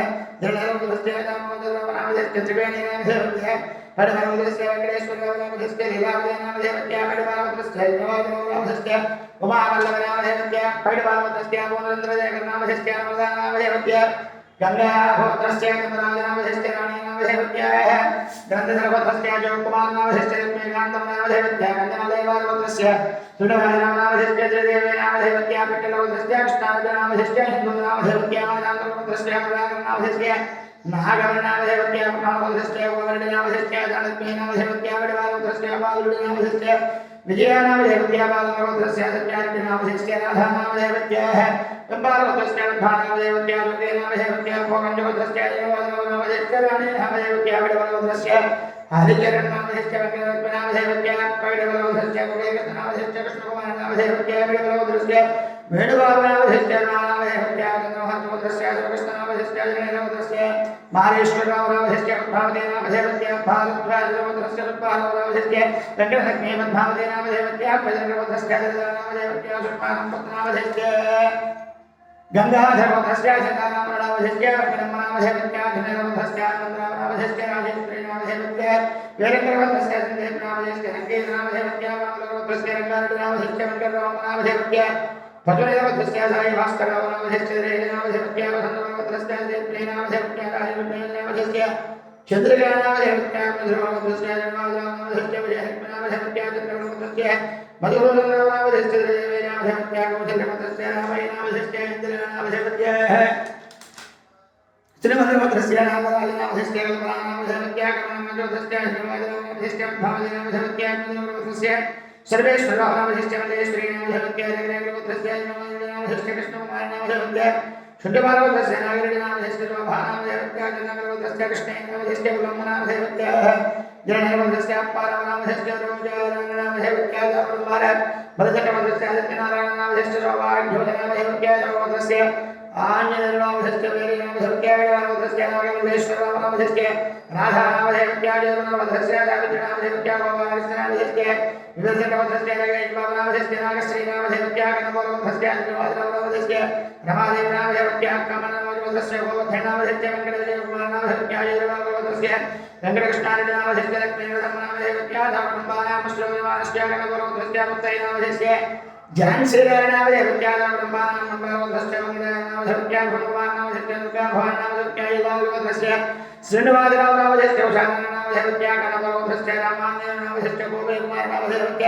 धृढरवन्द्रस्य दामोदरनामधस्य त्रिवेणीनामदेवत्याः पडवरवन्द्रस्य वेङ्कटेश्वरनामधस्य लीलावतीनामदेवत्याः पडवरवन्द्रस्य नवादनामधस्य उमावल्लभनामदेवत्याः पैडवरवन्द्रस्य पूर्णचन्द्रशेखरनामधस्य नर्मदानामदेवत्याः गङ्गाहोत्रस्य चन्द्रराजनामधस्य राणीनामदेवत्याः ग्रन्थधरवन्द्रस्य जयकुमारनामधस्य लक्ष्मीकान्तनामदेवत्याः गन्धमदेवरवन्द्रस्य सुडभाजनामधस्य श्रीदेवीनामदेवत्याः पिट्टलवन्द्रस्य कृष्णावतीनामधस्य हिन्दूनामदेवत्याः नागवन्द्रस्य नागरनामधस्य नागवन्नामदेवत्याः महावन्द्रस्य गोवर्णनामधस्य लक्ष्मीनामदेवत्याः वडवारवन्द्रस्य बालुडनामधस्य विजयानामदेवत्याः बालवन्द्रस्य सत्यादिनामधस्य राधानामदेवत्याः कम्पालवन्द्रस्य भानामदेवत्याः सुदेनामदेवत्याः भोगञ्जवन्द्रस्य जनवादनामधस्य राणीनामदेवत्याः वडवारवन्द्रस्य हरिचरणनामधस्य वेङ्कटरत्ननामदेवत्याः कैडवरवन्द्रस्य गोपेकृष्णनामधस्य कृष्णकुमारनामदेवत्याः वडवारवन्द्रस्य वेणुबाबनामधस्य नामदेवत्याः चन्द्रमोहनवन्द्रस्य कृष्णनामधस्य जनेन्द्रवन्द्रस्य माहेश्वरनामधस्य पद्मावतीनामदेवत्याः भारद्वाजवन्द्रस्य सुब्बालवन्द्रस्य वेङ्कटलक्ष्मीपद्मावतीनामदेवत्याः प्रजनवन्द्रस्य जलनामदेवत्याः सुब्बालवन्द्रनामधस्य गङ्गाधरवन्द्रस्य सदानामनामधस्य वेङ्कटरमणामदेवत्याः जनेन्द्रवन्द्रस्य आनन्दरामनामधस्य राजेश्वरीनामदेवत्याः वीरेन्द्रवन्द्रस्य सन्देवनामधस्य रङ्गेनामदेवत्याः वामनवन्द्रस्य रङ्गारेड्डिनामधस्य वेङ्कटरामनामदेवत्याः भजनवन्द्रस्य साई भास्करनामधस्य रेजनामदेवत्याः वसन्तवन्द्रस्य जयप्रियनामदेवत्याः राजविष्णुनामधस्य चन्द्रिकानामदेवत्याः मधुरवन्द्रस्य जनवादनामधस्य विजयनामदेवत्याः चन्द्रवन्द्रस्य मधुसूदननामधेयस्य देवेनामधेयस्य कौशल्यमतस्य रामैनामधेयस्य इन्द्रनामधेयस्य श्रीमद्भद्रस्य नामराजनामधेयस्य कल्पनानामधेयस्य कमलमञ्जोधस्य श्रीमद्नामधेयस्य भावनामधेयस्य मधुसूदनस्य सर्वेश्वरनामधेयस्य मल्लेश्वरीनामधेयस्य जगदेवपुत्रस्य नामधेयस्य कृष्णकुमारनामधेयस्य शुद्धभारवतस्य नागरिकनामधेयस्य शोभानामधेयस्य जगन्नाथस्य कृष्णेनामधेयस्य कुलम्बनामधेयस्य जननामधेयस्य पारवनामधेयस्य रोजनामधेयस्य दापरमार भरतनामधेयस्य आदित्यनारायणनामधेयस्य शोभाढ्योजनामधेयस्य जगवतस्य आञ्जनेयनामधेयस्य वीरनामधेयस्य वेदनामधेयस्य नागमल्लेश्वरनामधेयस्य राधानामधेयस्य जगन्नाथस्य दावित्रनामधेयस्य गोपालकृष्णनामधेयस्य विभूषणनामधेयस्य जगन्नाथनामधेयस्य नागश्रीनामधेयस्य कनकवरनामधेयस्य अग्निवादनामधेयस्य रमादेवनामधेयस्य कमलनामधेयस्य गोवर्धनामधेयस्य वेङ्कटदेवकुमारनामधेयस्य जयदेवनामधेयस्य वेङ्कटकृष्णादिनामधेयस्य लक्ष्मीनामधेयस्य धावकुम्भानामश्लोकविमानस्य कनकवरनामधेयस्य मुक्तैनामधेयस्य जयश्रीधरनामधेयस्य धावकुम्भानामधेयस्य वेङ्कटनामधेयस्य भगवानामधेयस्य दुर्गाभवानामधेयस्य लीलावधेयस्य श्रीनिवासरावनामधेयस्य उषानामधेयस्य कनकवरनामधेयस्य रामान्यनामधेयस्य गोपकुमारनामधेयस्य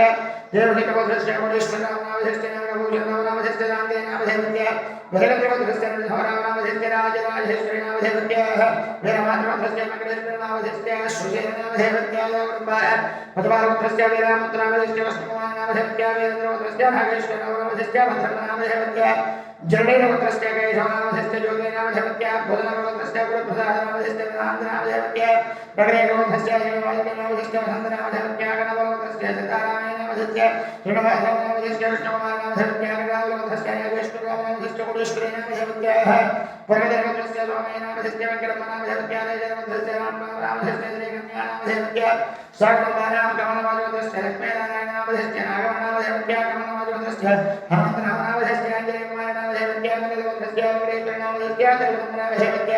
देवकितवधेयस्य कोटेश्वरनामधेयस्य नागभूषणनामधेयस्य रामदेवनामधेयस्य वेदनामधेयस्य धवरामधेयस्य राजराजेश्वरीनामधेयस्य वीरमाधवधेयस्य वेङ्कटेश्वरनामधेयस्य सुशेननामधेयस्य कुम्भार पद्मावधेयस्य वीरमुद्रामधेयस्य विष्णुकुमारनामधेयस्य वीरेन्द्रवधेयस्य नागेश्वरनामधेयस्य भद्रनामधेयस्य जलैरवधेयस्य केशवनामधेयस्य जोगेनामधेयस्य भुजनवधेयस्य गुरुप्रसादनामधेयस्य नामधेयस्य प्रगरेवधेयस्य जयवायुनामधेयस्य वसन्तनामधेयस्य गणवधेयस्य सीतारामेनामधेयस्य श्रीनिवासनामधेयस्य विष्णुकुमारनामधेयस्य राघवधेयस्य नागेश्वरनामधेयस्य कोटेश्वरीनामधेयस्य परमदेवधेयस्य स्वामेनामधेयस्य वेङ्कटरमणामधेयस्य जयवधेयस्य रामनामधेयस्य श्रीकन्यानामधेयस्य सर्वकुम्भानां कमलवाजोधेयस्य लक्ष्मीनारायणामधेयस्य नागमनामधेयस्य कमलवाजोधेयस्य हनुमन्तनामधेयस्य आञ्जनेयकुमारनामधेयस्य कमलवधेयस्य वेङ्कटेश्वरनामधेयस्य सर्वकुम्भानामधेयस्य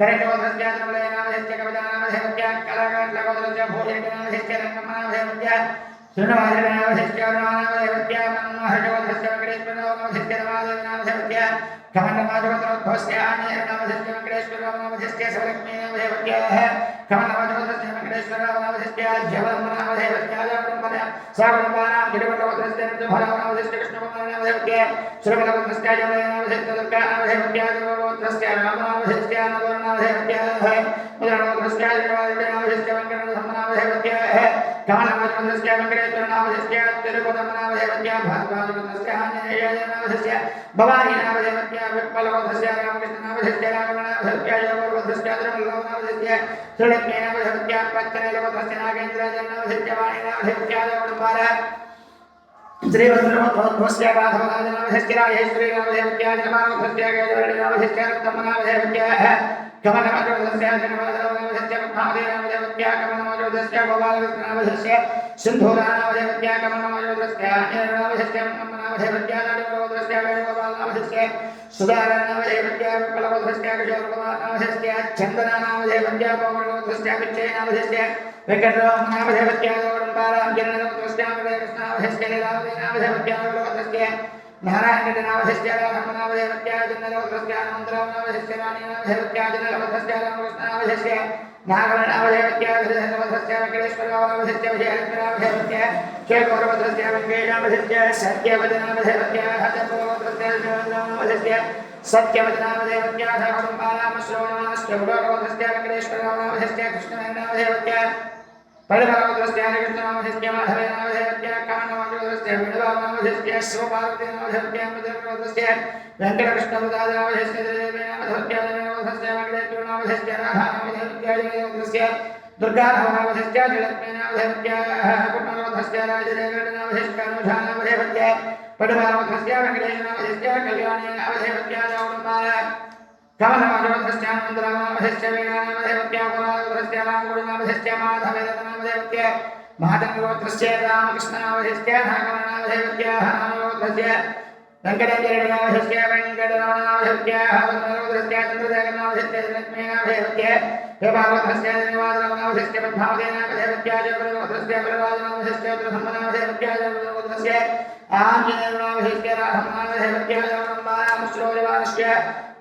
करणवधेयस्य निर्मलनामधेयस्य कवितानामधेयस्य कलाकाण्डवधेयस्य भोजनामधेयस्य रङ्गमनामधेयस्य श्रीनिवासनामधेयस्य रामानामधेयस्य मनोहरवधेयस्य वेङ्कटेश्वरनामधेयस्य रमादेवनामधेयस्य कमलवाजोधेयस्य आञ्जनेयनामधेयस्य वेङ्कटेश्वरनामधेयस्य शिवलक्ष्मीनामधेयस्य कमलवाजोधेयस्य वेङ्कटेश्वरनामधेयस्य जयवन्मनामधेयस्य सर्वकुम्भानां गिरिवटवधेयस्य भरवनामधेयस्य कृष्णकुमारनामधेयस्य श्रीवल्लभवधेयस्य जयनामधेयस्य दुर्गानामधेयस्य देववधेयस्य रामनामधेयस्य नवरनामधेयस्य मुद्रावधेयस्य जयवायुनामधेयस्य वेङ्कटरमणामधेयस्य कमलवाजोधेयस्य वेङ्कटेश्वरनामधेयस्य तिरुपतिनामधेयस्य भागवतस्य आञ्जनेयनामधेयस्य भवानीनामधेयस्य विप्लवधेयस्य रामकृष्णनामधेयस्य राघवनामधेयस्य जयवधेयस्य त्रिमल्लनामधेयस्य श्रीलक्ष्मीनामधेयस्य पच्चनैलवधेयस्य नागेन्द्रनामधेयस्य वाणीनामधेयस्य जयकुम्भार श्रीवत्सवधेयस्य राघवनामधेयस्य राजेश्वरीनामधेयस्य जयमानवधेयस्य गजवर्णनामधेयस्य रक्तमनामधेयस्य कमलवाजोधेयस्य श्रीनिवासनामधेयस्य पद्मावतीनामधेयस्य कमलवाजोधेयस्य गोपालकृष्णनामधेयस्य सिन्धूरानामधेयस्य कमलवाजोधेयस्य आञ्जनेयनामधेयस्य नामधेयस्य नागवधेयस्य वेणुगोपालनामधेयस्य सुधारनामधेयस्य विप्लवधेयस्य किशोरकुमारनामधेयस्य चन्दनानामधेयस्य कोमलवधेयस्य पिच्चैनामधेयस्य वेङ्कटरमणामधेयस्य गौरम्बाराञ्जनेयनामधेयस्य कृष्णामधेयस्य लीलावतीनामधेयस्य नवलवधेयस्य नारायणनामधेयस्य रामनामधेयस्य जन्नलवधेयस्य अनन्तरामनामधेयस्य राणीनामधेयस्य जन्नलवधेयस्य रामकृष्णनामधेयस्य नागवनामधेयस्य धृतवधेयस्य वेङ्कटेश्वरनामधेयस्य विजयलक्ष्मीनामधेयस्य शेखरवधेयस्य वेङ्कटेशनामधेयस्य सत्यवदनामधेयस्य हतपूर्ववधेयस्य नामधेयस्य सत्यवदनामधेयस्य धर्मकुम्भानामश्रवणस्य गुडोरवधेयस्य वेङ्कटेश्वरनामधेयस्य कृष्णनामधेयस्य पद्मनाभधेयस्य कृष्णनामधेयस्य माधवेनामधेयस्य कामनामधेयस्य विणुवानामधेयस्य शिवपार्वतीनामधेयस्य मधुरवधेयस्य वेङ्कटकृष्णवदानामधेयस्य देवेनामधेयस्य जयवधेयस्य वेङ्कटेश्वरनामधेयस्य राधानामधेयस्य जयवधेयस्य दुर्गाभवनामधेयस्य जयलक्ष्मीनामधेयस्य कुमारवधेयस्य राजदेवनामधेयस्य अनुषानामधेयस्य पद्मनाभधेयस्य वेङ्कटेशनामधेयस्य कल्याणीनामधेयस्य जयकुम्भार कमलवाजोधेयस्य आनन्दरामनामधेयस्य वीणानामधेयस्य कुमारवधेयस्य रामगुरुनामधेयस्य माधवेनामधेयस्य महादेवगोत्रस्य रामकृष्णनामधेयस्य नागमनामधेयस्य हनुमवधेयस्य वेङ्कटेश्वरनामधेयस्य वेङ्कटरमणामधेयस्य हनुमवधेयस्य चन्द्रशेखरनामधेयस्य लक्ष्मीनामधेयस्य हे पार्वतस्य निवासनामधस्य पद्मावतीनामधस्य जगन्नाथस्य बलराजनामधस्य ब्रह्मनामधस्य जगन्नाथस्य आञ्जनेयनामधस्य राधनामधस्य जगन्नाथस्य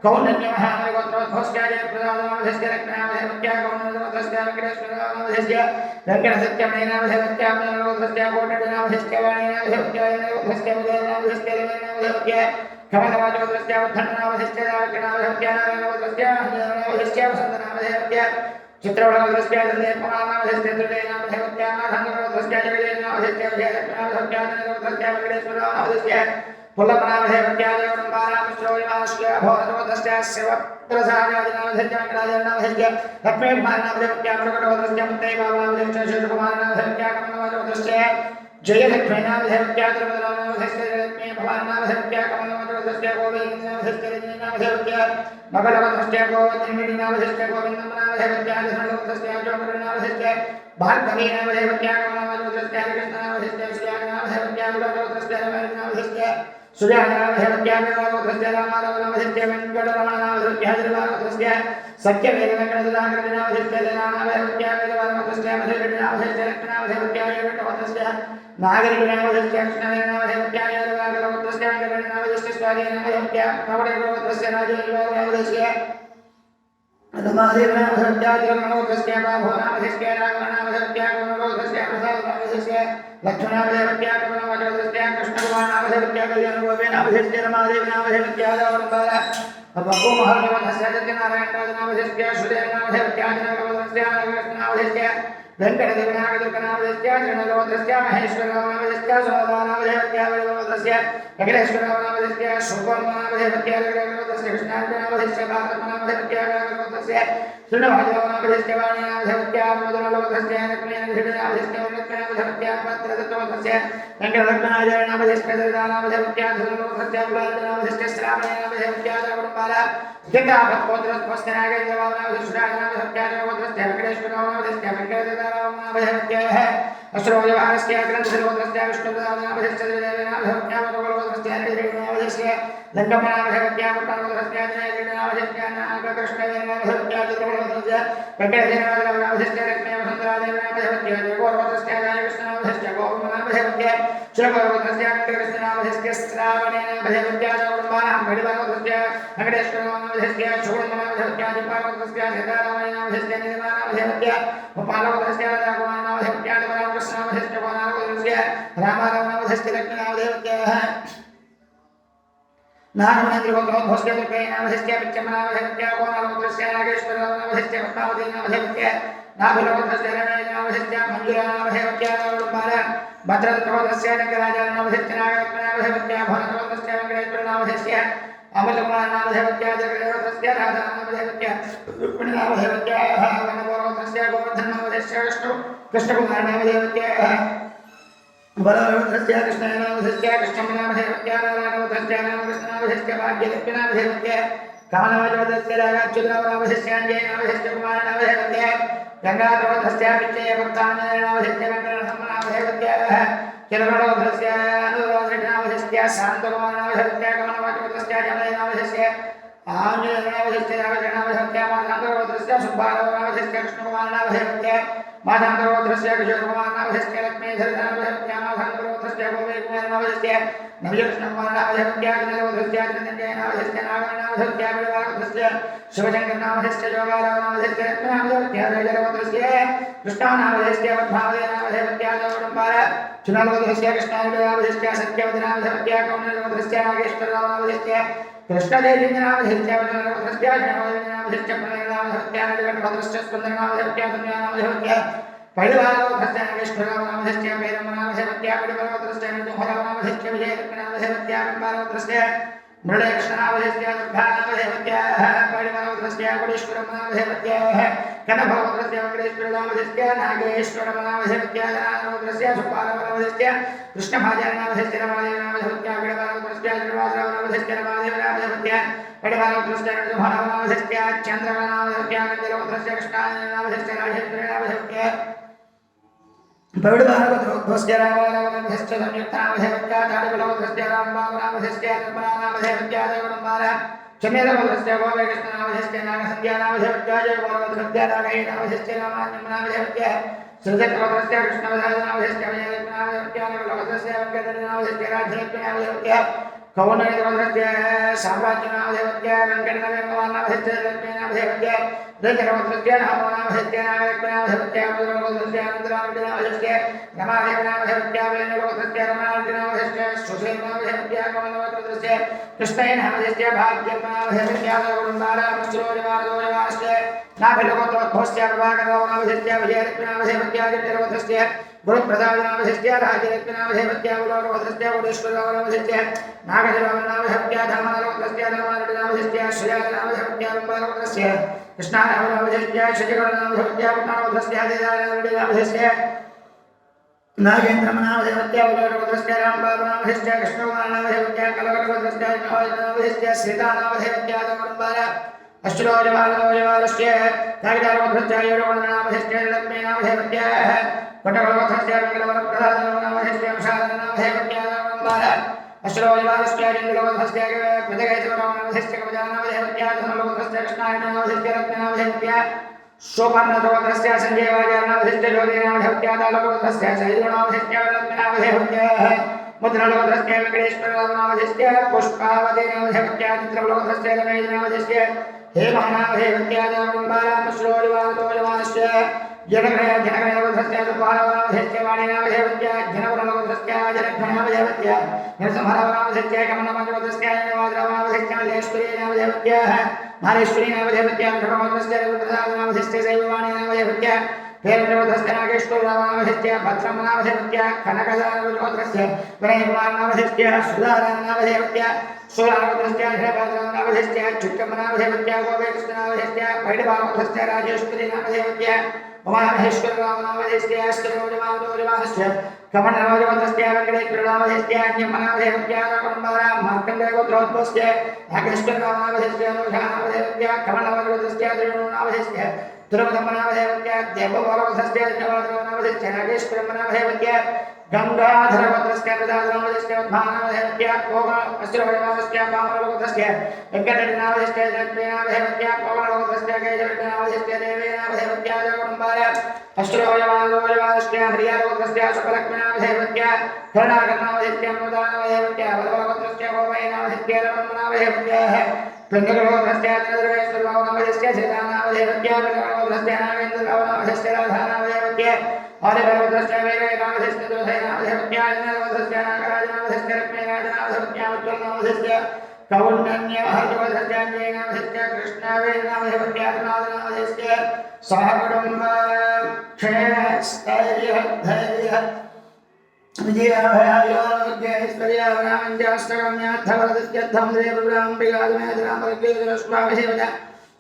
कौण्डन्यमहामृगोत्रोद्भवस्य जयप्रदानामधस्य रत्नामधस्य कौण्डन्यमधस्य वेङ्कटेश्वरनामधस्य वेङ्कटसत्यमणिनामधस्य मनोरथस्य कोटनामधस्य वाणीनामधस्य नरोधस्य मुदनामधस्य रमेनामधस्य कमलवाचोदस्य वर्धनामधस्य रावणामधस्य नारायणवधस्य हनुमानवधस्य वसन्तनामधस्य चित्रवणवधस्य दन्देपमानामधस्य त्रिदेनामधस्य नाथानवधस्य जगदेनामधस्य विजयरत्नामधस्य नरोधस्य वेङ्कटेश्वरनामधस्य पुल्लपनामधस्य जगन्नाथस्य भोजनवधस्य शिवप्रसादादिनामधस्य वेङ्कटाचलनामधस्य लक्ष्मीकुमारनामधस्य प्रकटवधस्य मुत्तैबाबानामधस्य शिवकुमारनामधस्य कमलवाचोदस्य जयलक्ष्मीनामधस्य त्रिपदनामधस्य जयलक्ष्मी भवानामधस्य कमलवाचोदस्य गोविन्दनामधस्य रजनीनामधस्य मकरवधस्य गोविन्दनामधस्य गोविन्दनामधस्य धनुर्वधस्य जोगरनामधस्य भार्गवीनामधस्य कमलवाचोदस्य कृष्णनामधस्य श्रीयानामधस्य गुणवधस्य रमणनामधस्य सुजानामधस्य विवादवधस्य रामारावनामधस्य वेङ्कटरमणनामधस्य हरिवादवधस्य सत्यवेदवेङ्कटदाकृतिनामधस्य जनानामधस्य वेदवादवधस्य मधुरनामधस्य रत्नामधस्य वेङ्कटवधस्य नागरिकनामधस्य कृष्णवेदनामधस्य वेदवादवधस्य वेङ्कटनामधस्य स्वाधीनामधस्य नवडेवधस्य राजेन्द्रनामधस्य रमादेवनामधस्य जगन्नाथस्य बाहुनामधस्य राघवनामधस्य गुणवधस्य प्रसादनामधस्य लक्ष्मणामधस्य कमलवाचोदस्य कृष्णकुमारनामधस्य कल्याणगोविनामधस्य रमादेवनामधस्य रावणबाल भगवो महर्षिवधस्य सत्यनारायणराजनामधस्य श्रुदेवनामधस्य जनकवधस्य कृष्णनामधस्य वेङ्कटदेवनागदुर्गनामधस्य जनकवधस्य महेश्वरनामधस्य सुमदानामधस्य वैभवधस्य वेङ्कटेश्वरनामधस्य शुभनामधस्य जगन्नाथस्य कृष्णार्जुनामधस्य भारतनामधस्य नागरवधस्य श्रीनिवासनामधस्य वाणीनामधस्य मधुरवधस्य लक्ष्मीनामधस्य वरदनामधस्य पत्रदत्तवधस्य वेङ्कटरत्नाजयनामधस्य ददानामधस्य धनुर्वधस्य गुलाबनामधस्य श्रावणनामधस्य जगन्नाथ जगन्नाथपुत्रस्य नागेन्द्रवामनामधस्य नामधस्य वेङ्कटेश्वरनामधस्य वेङ्कटदेवनामधस्य अश्रोजवारस्य ग्रन्थसर्वधस्य विष्णुदानामधस्य देवनामधस्य मधुरवधस्य हरिदेवनामधस्य लङ्कमनामधस्य पुट्टनामधस्य जयदेवनामधस्य नागकृष्णदेवनामधस्य चतुर्वधस्य वेङ्कटेश्वरनामधस्य लक्ष्मीवसन्तरादेवनामधस्य जयगोरवधस्य जयकृष्णनामधस्य गोपनामधस्य श्रीगोरवधस्य वेङ्कटकृष्णनामधस्य श्रावणेनामधस्य जगन्नाथ भडिवामधस्य वेङ्कटेश्वरनामधस्य शूर्णनामधस्य दीपावधस्य सीतारामनामधस्य निर्माणामधस्य गोपालवधस्य राघवानामधस्य रामकृष्णामधस्य गोपालवधस्य रामारामनामधस्य लक्ष्मीनामधस्य नागमनेन्द्रगोत्रोद्भवस्य दुर्गैनामधस्य पिच्चमनामधस्य गोपालवधस्य नागेश्वरनामधस्य पद्मावतीनामधस्य नाभिलवधस्य रमेशनामधस्य मञ्जुलानामधस्य रावणबाल भद्रदत्तवधस्य रङ्गराजनामधस्य नागरत्नामधस्य भवनवधस्य वेङ्कटेश्वरनामधस्य अमलकुमारनामधस्य जगदेवधस्य राधानामधस्य रुक्मिणीनामधस्य वनगोरवधस्य गोवर्धननामधस्य कृष्णकुमारनामधस्य बलवधस्य कृष्णनामधस्य कृष्णमनामधस्य नारायणवधस्य रामकृष्णनामधस्य भाग्यलक्ष्मीनामधस्य कमलवाचोदस्य रागाच्युतनामधस्य अञ्जयनामधस्य कुमारनामधस्य गङ्गाधरवधस्य विजयवर्तानामधस्य वेङ्कटरमणनामधस्य चिरगणवधस्य अनुराधनामधस्य शान्तकुमारनामधस्य कमलवाचोदस्य जमयनामधस्य आञ्जनेयनामधस्य राघवनामधस्य माधान्तरवधस्य सुब्बारावनामधस्य कृष्णकुमारनामधस्य माधान्तरवधस्य किशोरकुमारनामधस्य लक्ष्मीधरनामधस्य माधान्तरवधस्य गोपीकुमारनामधस्य नवजकृष्णकुमारनामधस्य जनकवधस्य जनञ्जयनामधस्य नागरनामधस्य बलवारवधस्य शिवशङ्करनामधस्य जोगारावनामधस्य रत्नामधस्य राजरवधस्य कृष्णानामधस्य पद्मावतीनामधस्य जगन्नाथ चुनालवधस्य कृष्णानामधस्य सत्यवदनामधस्य कौण्डलवधस्य नागेश्वरनामधस्य कृष्णदेवीनामधस्य वदनवधस्य जनवदनामधस्य प्रणयनामधस्य नागरवधस्य स्पन्दनामधस्य धन्यानामधस्य परिवारवधस्य नागेश्वरनामधस्य वैरमनामधस्य परिवारवधस्य नृहरनामधस्य विजयरत्नामधस्य बिम्बारवधस्य मृडकृष्णनामधस्य दुर्गानामधस्य परिवारवधस्य कोटीश्वरनामधस्य कनभवधस्य वेङ्कटेश्वरनामधस्य नागेश्वरनामधस्य जनानामधस्य सुब्बारावनामधस्य कृष्णभाजनामधस्य रमादेवनामधस्य विडवारवधस्य श्रीनिवासरावनामधस्य रमादेवनामधस्य परिवारवधस्य नृहरनामधस्य चन्द्रवनामधस्य गन्धर्वधस्य कृष्णानामधस्य राजेन्द्रनामधस्य परिवारवधस्य रामारावनामधस्य संयुक्तामधस्य चारुबलवधस्य रामबाबुनामधस्य निर्मलानामधस्य जगन्नाथ चन्नेरवस्य गोवेकृष्णनामधस्य नागसंज्ञानामधेवत्याय गोरवद्रद्यानागैनामधस्य नामान्यमनामधेवत्य सृजकवत्रस्य कृष्णवधानामधस्य विजयरत्नामधेवत्यानवलवत्रस्य वेङ्कटनामधस्य राज्यरत्नामधेवत्य कौण्डनिर्वधस्य साम्राज्यनामधेवत्य वेङ्कटनगरनामधस्य रत्नामधेवत्य रजकवत्रस्य नामनामधस्य नागरत्नामधेवत्य मुद्रवत्रस्य अनन्तरामधेवत्य रमादेवनामधेवत्य वेङ्कटवत्रस्य रमादेवनामधस्य सुषेनामधेवत्य कौण्डवत्रस्य कृष्णनामधस्य भाग्यनामधेवत्य गौरवन्दारामश्रोजवादोजवास्य नाभिलवत्वस्य प्रभाकरनामधस्य विजयरत्नामधेवत्य जटिलवत्रस्य गुरुप्रसादनामधस्य राजरत्नामधेवत्य गुरुवत्रस्य गुरुश्वरनामधस्य नागजलवनामधस्य धर्मनवत्रस्य धर्मारटनामधस्य श्रीराजनामधस्य रम्बालवत्रस्य कृष्णानामधस्य शशिकरनामधस्य पुण्णामधस्य देदानामधस्य नागेन्द्रमनामधस्य गुरुवत्रस्य रामबाबनामधस्य कृष्णकुमारनामधस्य कलकटवत्रस्य नामधस्य श्रीतानामधस्य धर्मबाल अष्टरोजवालस्य नागजालवत्रस्य योगवनामधस्य लक्ष्मीनामधस्य कटकवत्रस्य वेङ्कटवरप्रसादनामधस्य विशालनामधस्य धर्मबाल अष्टरोजवालस्य चन्द्रवत्रस्य प्रजगैतवनामधस्य कवचानामधस्य धर्मवत्रस्य कृष्णायनामधस्य रत्नामधस्य शोभनवत्रस्य सञ्जयवाजानामधस्य ज्योतिनामधस्य दालवत्रस्य सैदनामधस्य लक्ष्मीनामधस्य मुद्रलवत्रस्य वेङ्कटेश्वरनामधस्य पुष्पावतीनामधस्य चित्रवत्रस्य रमेशनामधस्य हेमनामधस्य धर्मबालश्रोजवालस्य जनकवत्रस्य सुपालवनामधस्य वाणीनामधस्य जनवरवत्रस्य जनघनामधस्य नरसंहरवनामधस्य कमलमधस्य वाद्रवनामधस्य मल्लेश्वरीनामधस्य मालेश्वरीनामधस्य नटवत्रस्य रविप्रसादनामधस्य शैववाणीनामधस्य हेमवत्रस्य नागेश्वरनामधस्य भद्रमनामधस्य कनकदानवत्रस्य विनयकुमारनामधस्य सुधारानामधस्य सोलावत्रस्य धनपात्रनामधस्य चुक्कमनामधस्य गोवेकृष्णनामधस्य भैरवावत्रस्य राजेश्वरीनामधस्य उमामहेश्वरनामधस्य अष्टरोजवादोजवादस्य कमलनामधस्य वेङ्कटेश्वरनामधस्य अन्यमनामधस्य कुम्भारा मार्कण्डेयगोत्रोद्भवस्य नागेश्वरनामधस्य अनुषानामधस्य कमलनामधस्य त्रिणोनामधस्य दुर्गमनामधस्य देवबालवत्रस्य जवादनामधस्य नागेश्वरनामधस्य गंगाधरवत्रस्य प्रदानामधस्य उद्भानामधस्य कोमलवत्रस्य पामलवत्रस्य वेङ्कटनामधस्य लक्ष्मीनामधस्य कोमलवत्रस्य केशवनामधस्य देवेनामधस्य जगन्माल अष्टरोजवादोजवादस्य हरियावत्रस्य सुकलक्ष्मीनामधस्य कर्णाकरनामधस्य मुदानामधस्य वरवत्रस्य गोमयनामधस्य रमणामधस्य पिङ्गलवत्रस्य चन्द्रवेश्वरनामधस्य श्रीरानामधस्य पिङ्गलवत्रस्य नागेन्द्रनामधस्य राधानामधस्य आदिवरवत्रस्य वेगनामधस्य दोधयनामधस्य नरवत्रस्य नागराजनामधस्य लक्ष्मीराजनामधस्य उत्तरनामधस्य कौण्डन्यमहर्षवत्रस्य अञ्जयनामधस्य कृष्णवेदनामधस्य नामधस्य सहकुटुम्बक्षेमस्थैर्यधैर्य विजयाभयायोगैश्वर्यावनामञ्जाष्टगम्यार्थवरदत्यर्थं देवब्राह्मणिकादमेधरामरग्रेदरश्वाभिषेवज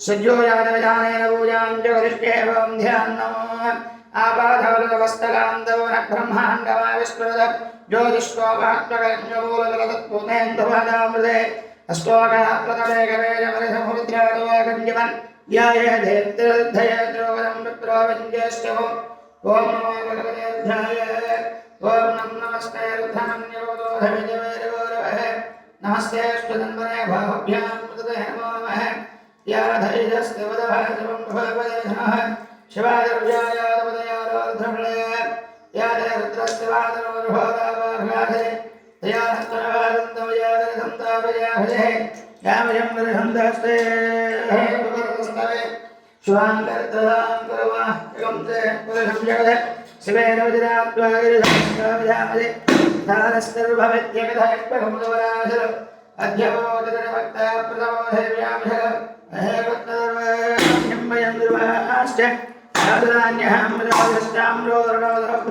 सज्जोजातविधानेन पूजां च वरिष्ठेवं ध्यान्नमो आपाधवलवस्तलान्दो न ब्रह्माण्डमाविस्मृत ज्योतिष्वभात्मकर्ण्यमूलतत्पुनेन्दुपादामृते अष्टोकप्रतमेकवेजमरिसमुद्रादोकञ्जमन् ध्यायेद्धेर्धयद्रोवदं विप्रोवञ्जेष्टवम् ॐ नमो भगवते रुद्राय ॐ नमस्ते रुद्रमन्यवोधविजवेरवोरवः नमस्ते अष्टदन्वने बाहुभ्यां मृतते नमो नमः या धैर्यस्ते वदभाजवं भगवते नमः शिवादरुजायादपदयादोर्धमलय या रुद्रस्वादरोर्भोगावार्गाधे तया हस्तनवादन्तमयादरसन्तापयाभजे यामजं वरहन्तास्ते भगवतस्तवे शिवाङ्कर्तदाङ्करवा जगं ते पुरुषं जगदे शिवेन विदिरात्वागिरिधामदे धारस्तर्भवेत्यगधयक्पघमुदवराधर अध्यवोदरभक्ता प्रथमो देव्यामधर अहेवत्तर्वयं वयं दुर्वाश्च साधुरान्यहं मदादृष्टां रोदरणोदर